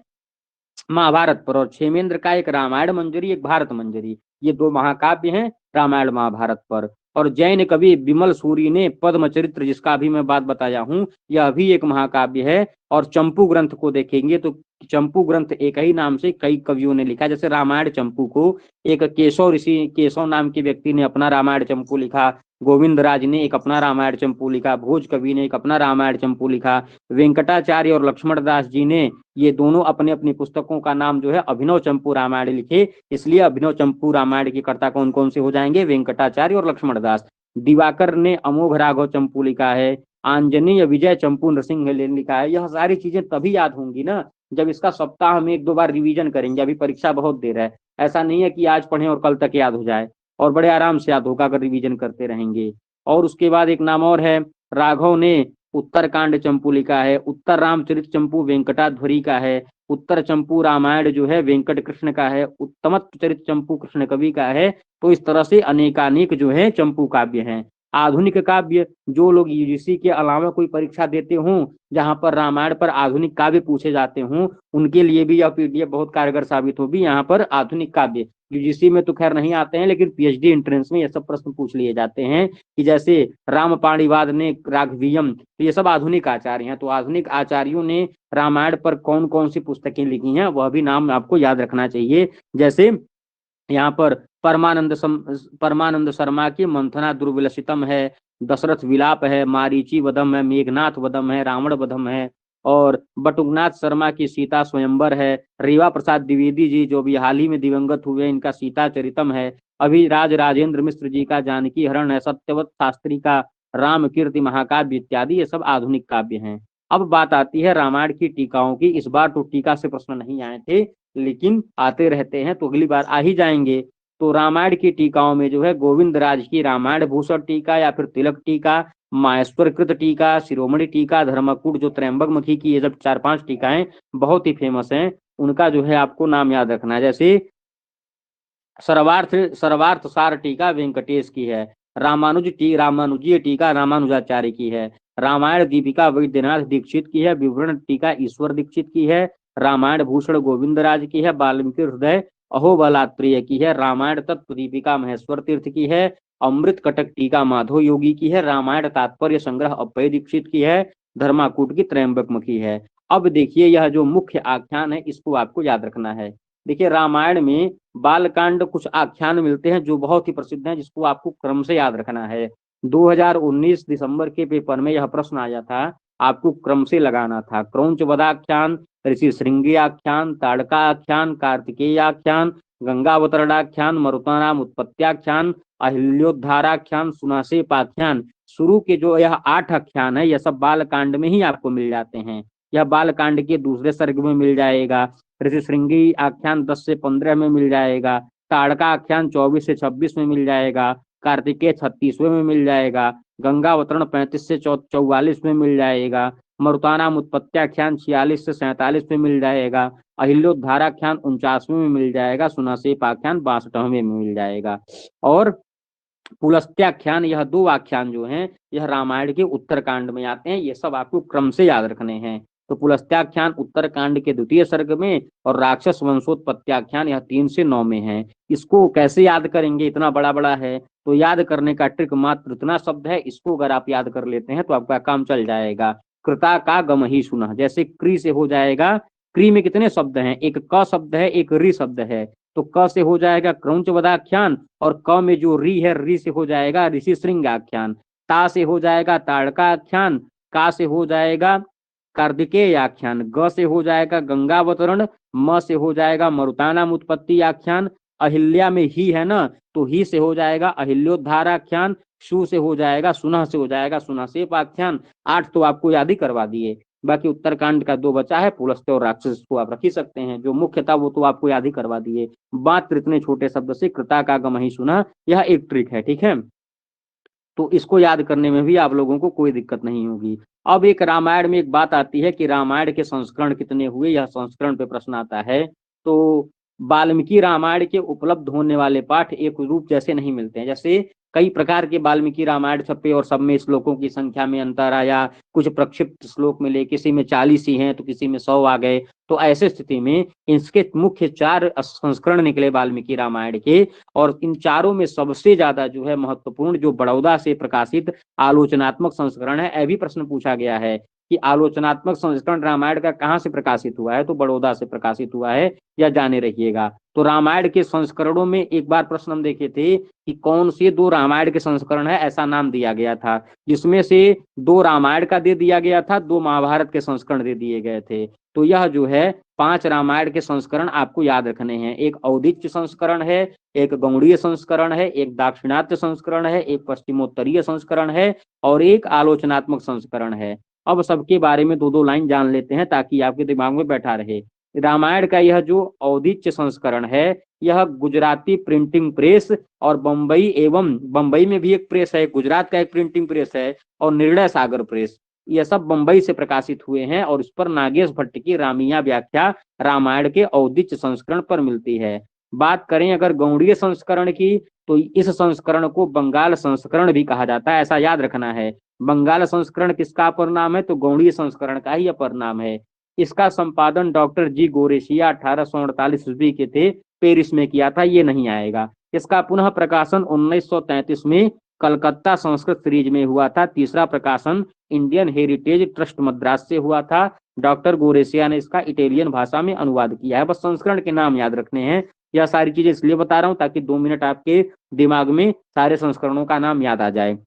Speaker 1: महाभारत पर, और क्षेमेंद्र का एक रामायण मंजरी एक भारत मंजरी, ये दो महाकाव्य हैं रामायण महाभारत पर। और जैन कवि विमल सूरी ने पद्म चरित्र, जिसका अभी मैं बात बताया हूँ, यह भी एक महाकाव्य है। और चंपू ग्रंथ को देखेंगे तो चंपू ग्रंथ एक ही नाम से कई कवियों ने लिखा, जैसे रामायण चंपू को एक केशव ऋषि, केशव नाम के व्यक्ति ने अपना रामायण चंपू लिखा, गोविंद राज ने एक अपना रामायण चंपू लिखा, भोज कवि ने एक अपना रामायण चंपू लिखा, वेंकटाचार्य और लक्ष्मण दास जी ने ये दोनों अपने अपनी पुस्तकों का नाम जो है अभिनव चंपू रामायण लिखे। इसलिए अभिनव चंपू रामायण के कर्ता कौन कौन से हो जाएंगे? वेंकटाचार्य और लक्ष्मण दास। दिवाकर ने अमोघ राघव चंपू लिखा है, आंजनेय विजय चंपू नृसिंह ने लिखा है। यह सारी चीजें तभी याद होंगी ना जब इसका सप्ताह में एक दो बार रिवीजन करेंगे। अभी परीक्षा बहुत देर है, ऐसा नहीं है कि आज पढ़ें और कल तक याद हो जाए, और बड़े आराम से याद होगा अगर रिवीजन करते रहेंगे। और उसके बाद एक नाम और है, राघव ने उत्तरकांड चंपू लिखा है, उत्तर रामचरित चंपू वेंकटाध्वरी का है, उत्तर चंपू रामायण जो है वेंकट कृष्ण का है, उत्तम चरित चंपू कृष्ण कवि का है। तो इस तरह से अनेकानेक जो है चंपू काव्य हैं। आधुनिक काव्य, जो लोग यूजीसी के अलावा कोई परीक्षा देते हों जहां पर रामायण पर आधुनिक काव्य पूछे जाते हों, उनके लिए भी यह पीडीएफ बहुत कारगर साबित होगी। यहाँ पर आधुनिक काव्य यूजीसी में तो खैर नहीं आते हैं, लेकिन पीएचडी एंट्रेंस में ये सब प्रश्न पूछ लिए जाते हैं कि जैसे राम पाणिवाद ने राघवियम, तो ये सब आधुनिक आचार्य हैं। तो आधुनिक आचार्यों ने रामायण पर कौन कौन सी पुस्तकें लिखी हैं वह भी नाम आपको याद रखना चाहिए। जैसे यहाँ पर परमानंद शर्मा की मंथना दुर्विलसितम है, दशरथ विलाप है, मारीची वधम है, मेघनाथ वधम है, रावण वधम है, और बटुकनाथ शर्मा की सीता स्वयंवर है, रेवा प्रसाद द्विवेदी जी जो भी हाल ही में दिवंगत हुए इनका सीता चरितम है, अभिराज राजेंद्र मिश्र जी का जानकी हरण है, सत्यवत शास्त्री का राम कीर्ति महाकाव्य इत्यादि ये सब आधुनिक काव्य हैं। अब बात आती है रामायण की टीकाओं की। इस बार तो टीका से प्रश्न नहीं आए थे, लेकिन आते रहते हैं तो अगली बार आ ही जाएंगे। तो रामायण की टीकाओं में जो है गोविंद राज की रामायण भूषण टीका या फिर तिलक टीका, माहेश्वर कृत टीका, शिरोमणि टीका, धर्मकूट जो त्रयंबक मखी की, ये सब 4-5 टीकाएं बहुत ही फेमस हैं। उनका जो है आपको नाम याद रखना है। जैसे सर्वार्थ सार टीका वेंकटेश की है, रामानुजीय टीका रामानुजाचार्य की है, रामायण दीपिका वैद्यनाथ दीक्षित की है, विवरण टीका ईश्वर दीक्षित की है, रामायण भूषण गोविंद राज की है, वाल्मीकि हृदय अहोबलात्प्रिय की है, रामायण तत्व दीपिका महेश्वर तीर्थ की है, अमृत कटक टीका माधव योगी की है, रामायण तात्पर्य संग्रह अप्पय दीक्षित की है, धर्माकूट की त्रयंबक मखी है। अब देखिए यह जो मुख्य आख्यान है इसको आपको याद रखना है। देखिए रामायण में बालकांड कुछ आख्यान मिलते हैं जो बहुत ही प्रसिद्ध हैं, जिसको आपको क्रम से याद रखना है। 2019 दिसंबर के पेपर में यह प्रश्न आया था, आपको क्रम से लगाना था। क्रौंच वधाख्यान, ऋषि श्रृंगी आख्यान, ताड़का आख्यान, कार्तिकेय आख्यान, गंगावतरणाख्यान, मरुतानाम उत्पत्त्याख्यान, अहिल्योद्धाराख्यान, सुनासेपाख्यान। शुरू के जो यह 8 आख्यान है यह सब बालकांड में ही आपको मिल जाते हैं। यह बालकांड के दूसरे सर्ग में मिल जाएगा, ऋषि श्रृंगी आख्यान 10 से 15 में मिल जाएगा, ताड़का आख्यान 24 से 26 में मिल जाएगा, कार्तिकेय 36वें में मिल जाएगा, गंगावतरण 35 से 44 में मिल जाएगा, मरुतानाम उत्पत्त्याख्यान 46 से 47 में मिल जाएगा, अहिल्योद्धाराख्यान 49वें में मिल जाएगा, सुनासेपाख्यान 62वें में मिल जाएगा। और पुलस्त्याख्यान, यह 2 आख्यान जो हैं यह रामायण के उत्तरकांड में आते हैं। ये सब आपको क्रम से याद रखने हैं। तो पुलस्त्याख्यान उत्तरकांड के 2य सर्ग में, और राक्षस वंशोत्पत्त्याख्यान यह 3 से 9 में है। इसको कैसे याद करेंगे, इतना बड़ा बड़ा है तो याद करने का ट्रिक मात्र इतना शब्द है, इसको अगर आप याद कर लेते हैं तो आपका काम चल जाएगा। कृता का गम ही सुना, जैसे क्री से हो जाएगा, क्री में कितने शब्द हैं, एक क शब्द है, एक री शब्द है, तो क से हो जाएगा क्रौंच वधाख्यान, और क में जो री है री से हो जाएगा ऋषि श्रृंग आख्यान, ता से हो जाएगा ताड़का आख्यान, का से हो जाएगा कार्तिकेय आख्यान, ग से हो जाएगा गंगावतरण, म से हो जाएगा मरुतानाम उत्पत्ति आख्यान, अहिल्या में ही है ना तो ही से हो जाएगा अहिल्योद्धार आख्यान, शु से हो जाएगा सुनह से हो जाएगा सुनासेप आख्यान। 8 तो आपको याद ही करवा दिए, बाकी उत्तरकांड का 2 बचा है, पुलस्त्य और राक्षस को आप रख ही सकते हैं। जो मुख्य था वो तो आपको याद ही करवा दिए। मात्र इतने छोटे शब्द से कृता का गम ही सुना, यह एक ट्रिक है, ठीक है। तो इसको याद करने में भी आप लोगों को कोई दिक्कत नहीं होगी। अब एक रामायण में एक बात आती है कि रामायण के संस्करण कितने हुए, यह संस्करण पे प्रश्न आता है। तो वाल्मीकि रामायण के उपलब्ध होने वाले पाठ एक रूप जैसे नहीं मिलते हैं। जैसे कई प्रकार के वाल्मीकि रामायण छपे और सब में श्लोकों की संख्या में अंतर आया, कुछ प्रक्षिप्त श्लोक मिले, किसी में 40 ही हैं तो किसी में 100 आ गए। तो ऐसे स्थिति में इसके मुख्य 4 संस्करण निकले वाल्मीकि रामायण के, और इन चारों में सबसे ज्यादा जो है महत्वपूर्ण जो बड़ौदा से प्रकाशित आलोचनात्मक संस्करण है, अभी प्रश्न पूछा गया है कि आलोचनात्मक संस्करण रामायण का कहाँ से प्रकाशित हुआ है, तो बड़ौदा से प्रकाशित हुआ है, या जाने रहिएगा। तो रामायण के संस्करणों में एक बार प्रश्न हम देखे थे कि कौन से दो रामायण के संस्करण है, ऐसा नाम दिया गया था, जिसमें से दो रामायण का दे दिया गया था, दो महाभारत के संस्करण दे दिए गए थे। तो यह जो है 5 रामायण के संस्करण आपको याद रखने हैं। एक औदिच्य संस्करण है, एक गौड़ीय संस्करण है, एक दाक्षिणात्य संस्करण है, एक पश्चिमोत्तरीय संस्करण है, और एक आलोचनात्मक संस्करण है। अब सबके बारे में दो दो लाइन जान लेते हैं ताकि आपके दिमाग में बैठा रहे। रामायण का यह जो औदिच्य संस्करण है, यह गुजराती प्रिंटिंग प्रेस और बंबई में भी एक प्रेस है, गुजरात का एक प्रिंटिंग प्रेस है, और निर्णय सागर प्रेस, ये सब बंबई से प्रकाशित हुए हैं। और इस पर नागेश भट्ट की रामिया व्याख्या रामायण के औदिच्य संस्करण पर मिलती है। बात करें अगर गौड़ीय संस्करण की, तो इस संस्करण को बंगाल संस्करण भी कहा जाता है, ऐसा याद रखना है। बंगाल संस्करण किसका अपर नाम है, तो गौड़ीय संस्करण का ही अपर नाम है। इसका संपादन डॉक्टर जी गोरेशिया 1848 ईस्वी के थे, पेरिस में किया था, ये नहीं आएगा। इसका पुनः प्रकाशन 1933 में कलकत्ता संस्कृत सीरीज में हुआ था। तीसरा प्रकाशन इंडियन हेरिटेज ट्रस्ट मद्रास से हुआ था। डॉक्टर गोरेसिया ने इसका इटालियन भाषा में अनुवाद किया है। बस संस्करण के नाम याद रखने हैं। यह सारी चीजें इसलिए बता रहा हूं ताकि 2 मिनट आपके दिमाग में सारे संस्करणों का नाम याद आ जाए।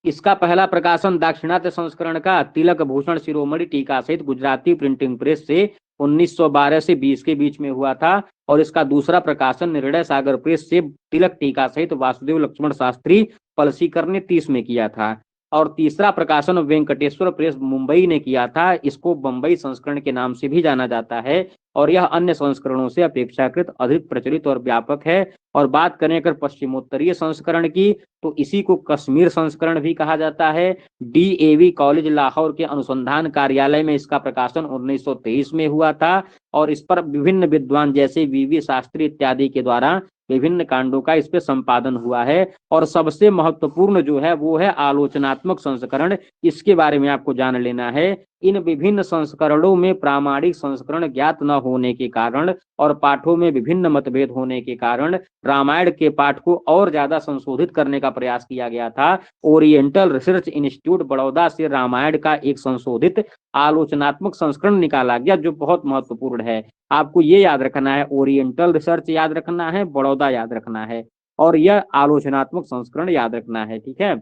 Speaker 1: इसका पहला प्रकाशन दाक्षिणात्य संस्करण का तिलक भूषण शिरोमणि टीका सहित गुजराती प्रिंटिंग प्रेस से 1912 से 20 के बीच में हुआ था। और इसका दूसरा प्रकाशन निर्णय सागर प्रेस से तिलक टीका सहित वासुदेव लक्ष्मण शास्त्री पलसीकर ने 30 में किया था। और तीसरा प्रकाशन वेंकटेश्वर प्रेस मुंबई ने किया था। इसको बंबई संस्करण के नाम से भी जाना जाता है, और यह अन्य संस्करणों से अपेक्षाकृत अधिक प्रचलित और व्यापक है। और बात करें अगर पश्चिमोत्तरीय संस्करण की, तो इसी को कश्मीर संस्करण भी कहा जाता है। डीएवी कॉलेज लाहौर के अनुसंधान कार्यालय में इसका प्रकाशन 1923 में हुआ था। और इस पर विभिन्न विद्वान जैसे वीवी शास्त्री इत्यादि के द्वारा विभिन्न कांडों का इस पे संपादन हुआ है। और सबसे महत्वपूर्ण जो है वो है आलोचनात्मक संस्करण। इसके बारे में आपको जान लेना है। इन विभिन्न संस्करणों में प्रामाणिक संस्करण ज्ञात न होने के कारण और पाठों में विभिन्न मतभेद होने के कारण रामायण के पाठ को और ज्यादा संशोधित करने का प्रयास किया गया था। ओरिएंटल रिसर्च इंस्टीट्यूट बड़ौदा से रामायण का एक संशोधित आलोचनात्मक संस्करण निकाला गया, जो बहुत महत्वपूर्ण है। आपको ये याद रखना है, ओरिएंटल रिसर्च याद रखना है, बड़ौदा याद रखना है, और यह आलोचनात्मक संस्करण याद रखना है। ठीक है।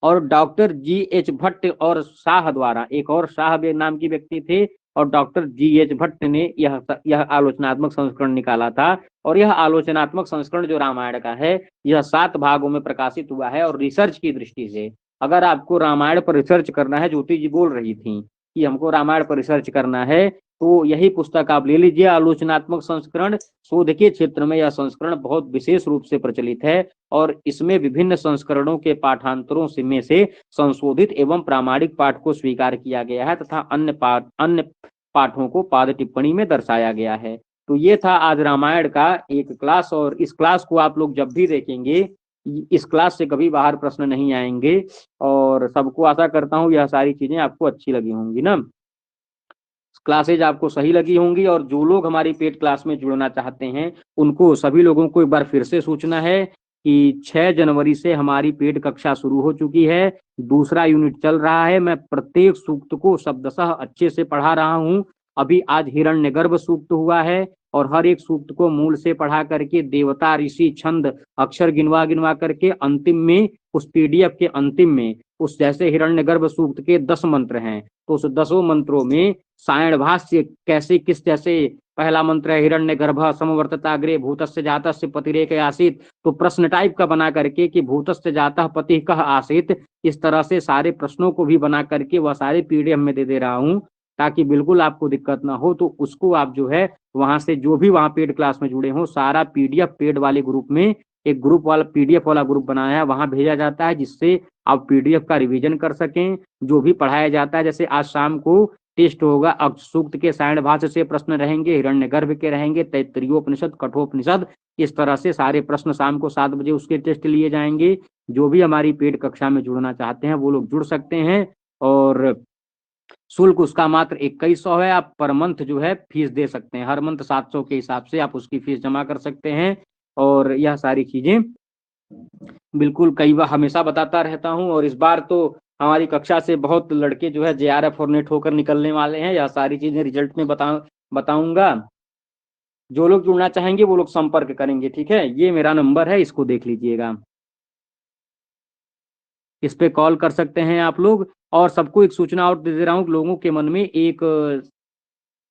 Speaker 1: और डॉक्टर जी.एच. भट्ट और शाह द्वारा, एक और शाह नाम की व्यक्ति थे, और डॉक्टर जी.एच. भट्ट ने यह आलोचनात्मक संस्करण निकाला था। और यह आलोचनात्मक संस्करण जो रामायण का है, यह 7 भागों में प्रकाशित हुआ है। और रिसर्च की दृष्टि से अगर आपको रामायण पर रिसर्च करना है, ज्योति जी बोल रही थी कि हमको रामायण पर रिसर्च करना है, तो यही पुस्तक आप ले लीजिए, आलोचनात्मक संस्करण। शोध के क्षेत्र में यह संस्करण बहुत विशेष रूप से प्रचलित है, और इसमें विभिन्न संस्करणों के पाठांतरों में से संशोधित एवं प्रामाणिक पाठ को स्वीकार किया गया है, तथा अन्य पाठों को पाद टिप्पणी में दर्शाया गया है। तो ये था आज रामायण का एक क्लास। और इस क्लास को आप लोग जब भी देखेंगे, इस क्लास से कभी बाहर प्रश्न नहीं आएंगे। और सबको आशा करता हूँ यह सारी चीजें आपको अच्छी लगी होंगी ना, क्लासेज आपको सही लगी होंगी। और जो लोग हमारी पेड क्लास में जुड़ना चाहते हैं, उनको सभी लोगों को एक बार फिर से सूचना है कि 6 जनवरी से हमारी पेड कक्षा शुरू हो चुकी है। दूसरा यूनिट चल रहा है। मैं प्रत्येक सूक्त को शब्दशः अच्छे से पढ़ा रहा हूँ। अभी आज हिरण्यगर्भ सूक्त हुआ है, और हर एक सूक्त को मूल से पढ़ा करके देवता ऋषि छंद अक्षर गिनवा गिनवा करके अंतिम में उस पीडीएफ के अंतिम में उस जैसे हिरण्यगर्भ सूक्त के 10 मंत्र हैं, तो उस 10 मंत्रों में सायण भाष्य कैसे किस जैसे पहला मंत्र है हिरण्यगर्भ समवर्तताग्रे भूतस्य जातस्य पतिरेक आसीत, तो प्रश्न टाइप का बना करके कि भूतस्य जातः पति कह आसीत, इस तरह से सारे प्रश्नों को भी बना करके वह सारे पीडीएफ में दे रहा हूँ, ताकि बिल्कुल आपको दिक्कत ना हो। तो उसको आप जो है वहां से जो भी वहां पेड क्लास में जुड़े हो, सारा पीडीएफ पेड वाले ग्रुप में एक ग्रुप वाला पीडीएफ वाला ग्रुप बनाया है, वहां भेजा जाता है, जिससे आप पीडीएफ का रिवीजन कर सकें। जो भी पढ़ाया जाता है, जैसे आज शाम को टेस्ट होगा, अब सूक्त के सायण भाष्य से प्रश्न रहेंगे, हिरण्यगर्भ के रहेंगे, तैत्तरीयोपनिषद, कठोपनिषद, इस तरह से सारे प्रश्न शाम को 7 बजे उसके टेस्ट लिए जाएंगे। जो भी हमारी पेड कक्षा में जुड़ना चाहते हैं वो लोग जुड़ सकते हैं। और शुल्क उसका मात्र 2100 है। आप पर मंथ जो है फीस दे सकते हैं, हर मंथ 700 के हिसाब से आप उसकी फीस जमा कर सकते हैं। और यह सारी चीजें बिल्कुल कई बार हमेशा बताता रहता हूं। और इस बार तो हमारी कक्षा से बहुत लड़के जो है जेआरएफ और नेट होकर निकलने वाले हैं। यह सारी चीजें रिजल्ट में बताऊंगा। जो लोग जुड़ना चाहेंगे वो लोग संपर्क करेंगे, ठीक है। ये मेरा नंबर है, इसको देख लीजिएगा, इस पे कॉल कर सकते हैं आप लोग। और सबको एक सूचना और दे दे रहा हूँ, लोगों के मन में एक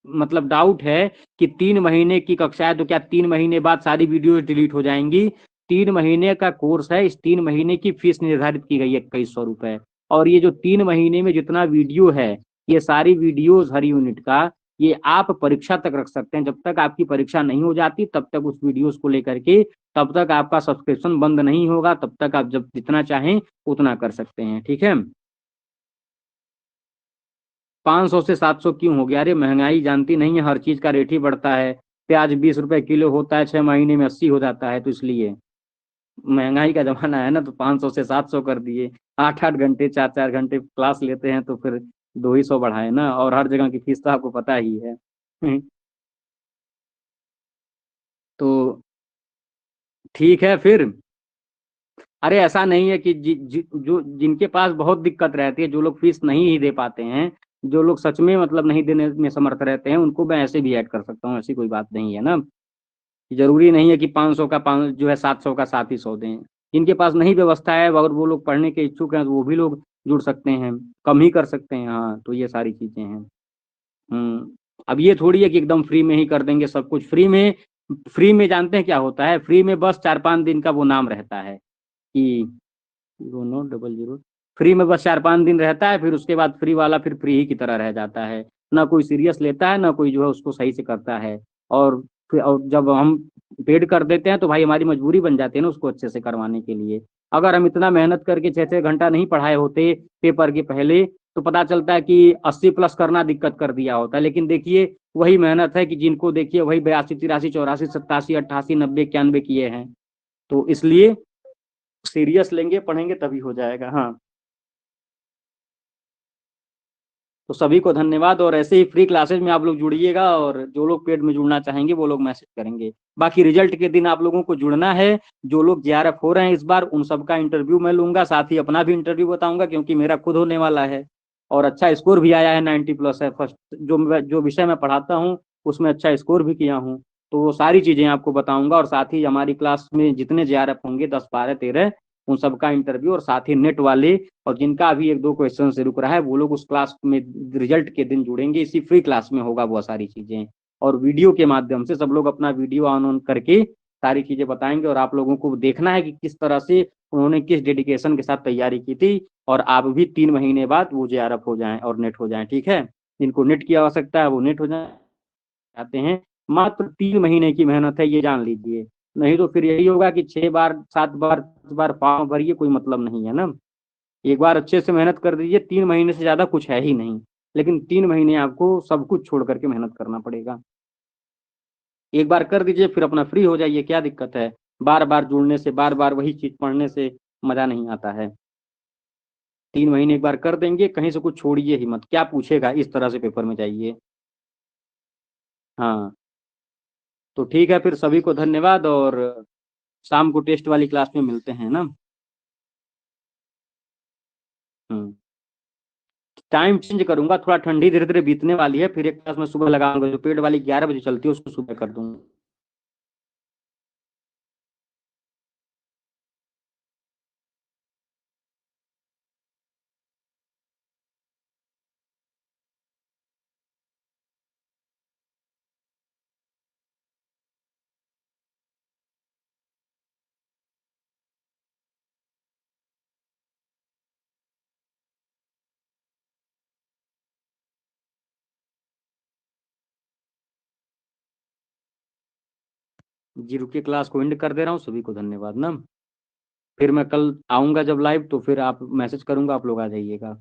Speaker 1: मतलब डाउट है कि 3 महीने की कक्षा है तो क्या 3 महीने बाद सारी वीडियो डिलीट हो जाएंगी। 3 महीने का कोर्स है, इस 3 महीने की फीस निर्धारित की गई है 2100 रुपए। और ये जो 3 महीने में जितना वीडियो है, ये सारी वीडियोज हर यूनिट का, ये आप परीक्षा तक रख सकते हैं। जब तक आपकी परीक्षा नहीं हो जाती तब तक उस वीडियोज को लेकर के, तब तक आपका सब्सक्रिप्शन बंद नहीं होगा, तब तक आप जब जितना चाहें उतना कर सकते हैं, ठीक है। 500 से 700 क्यों हो गया? अरे महंगाई जानती नहीं है, हर चीज का रेट ही बढ़ता है। प्याज 20 रुपए किलो होता है, 6 महीने में 80 हो जाता है, तो इसलिए महंगाई का जमाना है ना, तो 500 से 700 कर दिए। 8 8 घंटे 4 4 घंटे क्लास लेते हैं तो फिर 200 बढ़ाए ना, और हर जगह की फीस तो आपको पता ही है। तो ठीक है फिर। अरे ऐसा नहीं है कि जो जिनके पास बहुत दिक्कत रहती है, जो लोग फीस नहीं ही दे पाते हैं, जो लोग सच में मतलब नहीं देने में समर्थ रहते हैं, उनको मैं ऐसे भी ऐड कर सकता हूँ, ऐसी कोई बात नहीं है ना। जरूरी नहीं है कि 500 का 5 जो है 700 का 700 दें। जिनके पास नहीं व्यवस्था है, अगर वो लोग पढ़ने के इच्छुक हैं तो वो भी लोग जुड़ सकते हैं, कम ही कर सकते हैं। हाँ, तो ये सारी चीजें हैं। अब ये थोड़ी है कि एकदम फ्री में ही कर देंगे सब कुछ। फ्री में जानते हैं क्या होता है? फ्री में बस 4 5 दिन का वो नाम रहता है कि 0900, फ्री में बस 4 5 दिन रहता है, फिर उसके बाद फ्री वाला फिर फ्री ही की तरह रह जाता है। ना कोई सीरियस लेता है, ना कोई जो है उसको सही से करता है। और और जब हम पेड कर देते हैं तो भाई हमारी मजबूरी बन जाती है ना उसको अच्छे से करवाने के लिए। अगर हम इतना मेहनत करके 6 6 घंटा नहीं पढ़ाए होते पेपर के पहले, तो पता चलता है कि 80 प्लस करना दिक्कत कर दिया होता है। लेकिन देखिए, वही मेहनत है कि जिनको देखिए वही 82 83 84 87 88 90 91 किए हैं। तो इसलिए सीरियस लेंगे, पढ़ेंगे, तभी हो जाएगा। हाँ, तो सभी को धन्यवाद, और ऐसे ही फ्री क्लासेज में आप लोग जुड़िएगा, और जो लोग पेड में जुड़ना चाहेंगे वो लोग मैसेज करेंगे। बाकी रिजल्ट के दिन आप लोगों को जुड़ना है। जो लोग जेआरएफ हो रहे हैं इस बार, उन सबका इंटरव्यू मैं लूंगा, साथ ही अपना भी इंटरव्यू बताऊंगा, क्योंकि मेरा खुद होने वाला है। और अच्छा स्कोर भी आया है, 90 प्लस है। फर्स्ट जो विषय मैं पढ़ाता हूँ उसमें अच्छा स्कोर भी किया हूँ। तो वो सारी चीजें आपको बताऊंगा, और साथ ही हमारी क्लास में जितने जेआरएफ होंगे 10 12 13, उन सबका इंटरव्यू, और साथ ही नेट वाले और जिनका अभी 1 2 क्वेश्चन से रुक रहा है, वो लोग उस क्लास में रिजल्ट के दिन जुड़ेंगे। इसी फ्री क्लास में होगा वो सारी चीजें, और वीडियो के माध्यम से सब लोग अपना वीडियो ऑन करके सारी चीजें बताएंगे। और आप लोगों को देखना है कि किस तरह से उन्होंने किस डेडिकेशन के साथ तैयारी की थी, और आप भी 3 महीने बाद वो जेआरएफ हो जाएं और नेट हो जाएं, ठीक है। जिनको नेट की आवश्यकता है वो नेट हो जाए चाहते हैं। मात्र 3 महीने की मेहनत है, ये जान लीजिए। नहीं तो फिर यही होगा कि 6 बार 7 बार 10 बार फॉर्म भरिए, कोई मतलब नहीं है ना। एक बार अच्छे से मेहनत कर दीजिए, 3 महीने से ज्यादा कुछ है ही नहीं। लेकिन 3 महीने आपको सब कुछ छोड़ करके मेहनत करना पड़ेगा। एक बार कर दीजिए, फिर अपना फ्री हो जाइए, क्या दिक्कत है? बार बार जुड़ने से, बार बार वही चीज पढ़ने से मजा नहीं आता है। 3 महीने एक बार कर देंगे, कहीं से कुछ छोड़िए ही मत, क्या पूछेगा, इस तरह से पेपर में जाइए। हाँ, तो ठीक है फिर, सभी को धन्यवाद, और शाम को टेस्ट वाली क्लास में मिलते हैं ना। हम्म टाइम चेंज करूंगा, थोड़ा ठंडी धीरे धीरे बीतने वाली है, फिर एक क्लास में सुबह लगाऊंगा, जो पेड वाली 11 बजे चलती है उसको सुबह कर दूंगा। जी रुकिए, क्लास को एंड कर दे रहा हूँ, सभी को धन्यवाद ना। फिर मैं कल आऊंगा जब लाइव, तो फिर आप मैसेज करूंगा, आप लोग आ जाइएगा।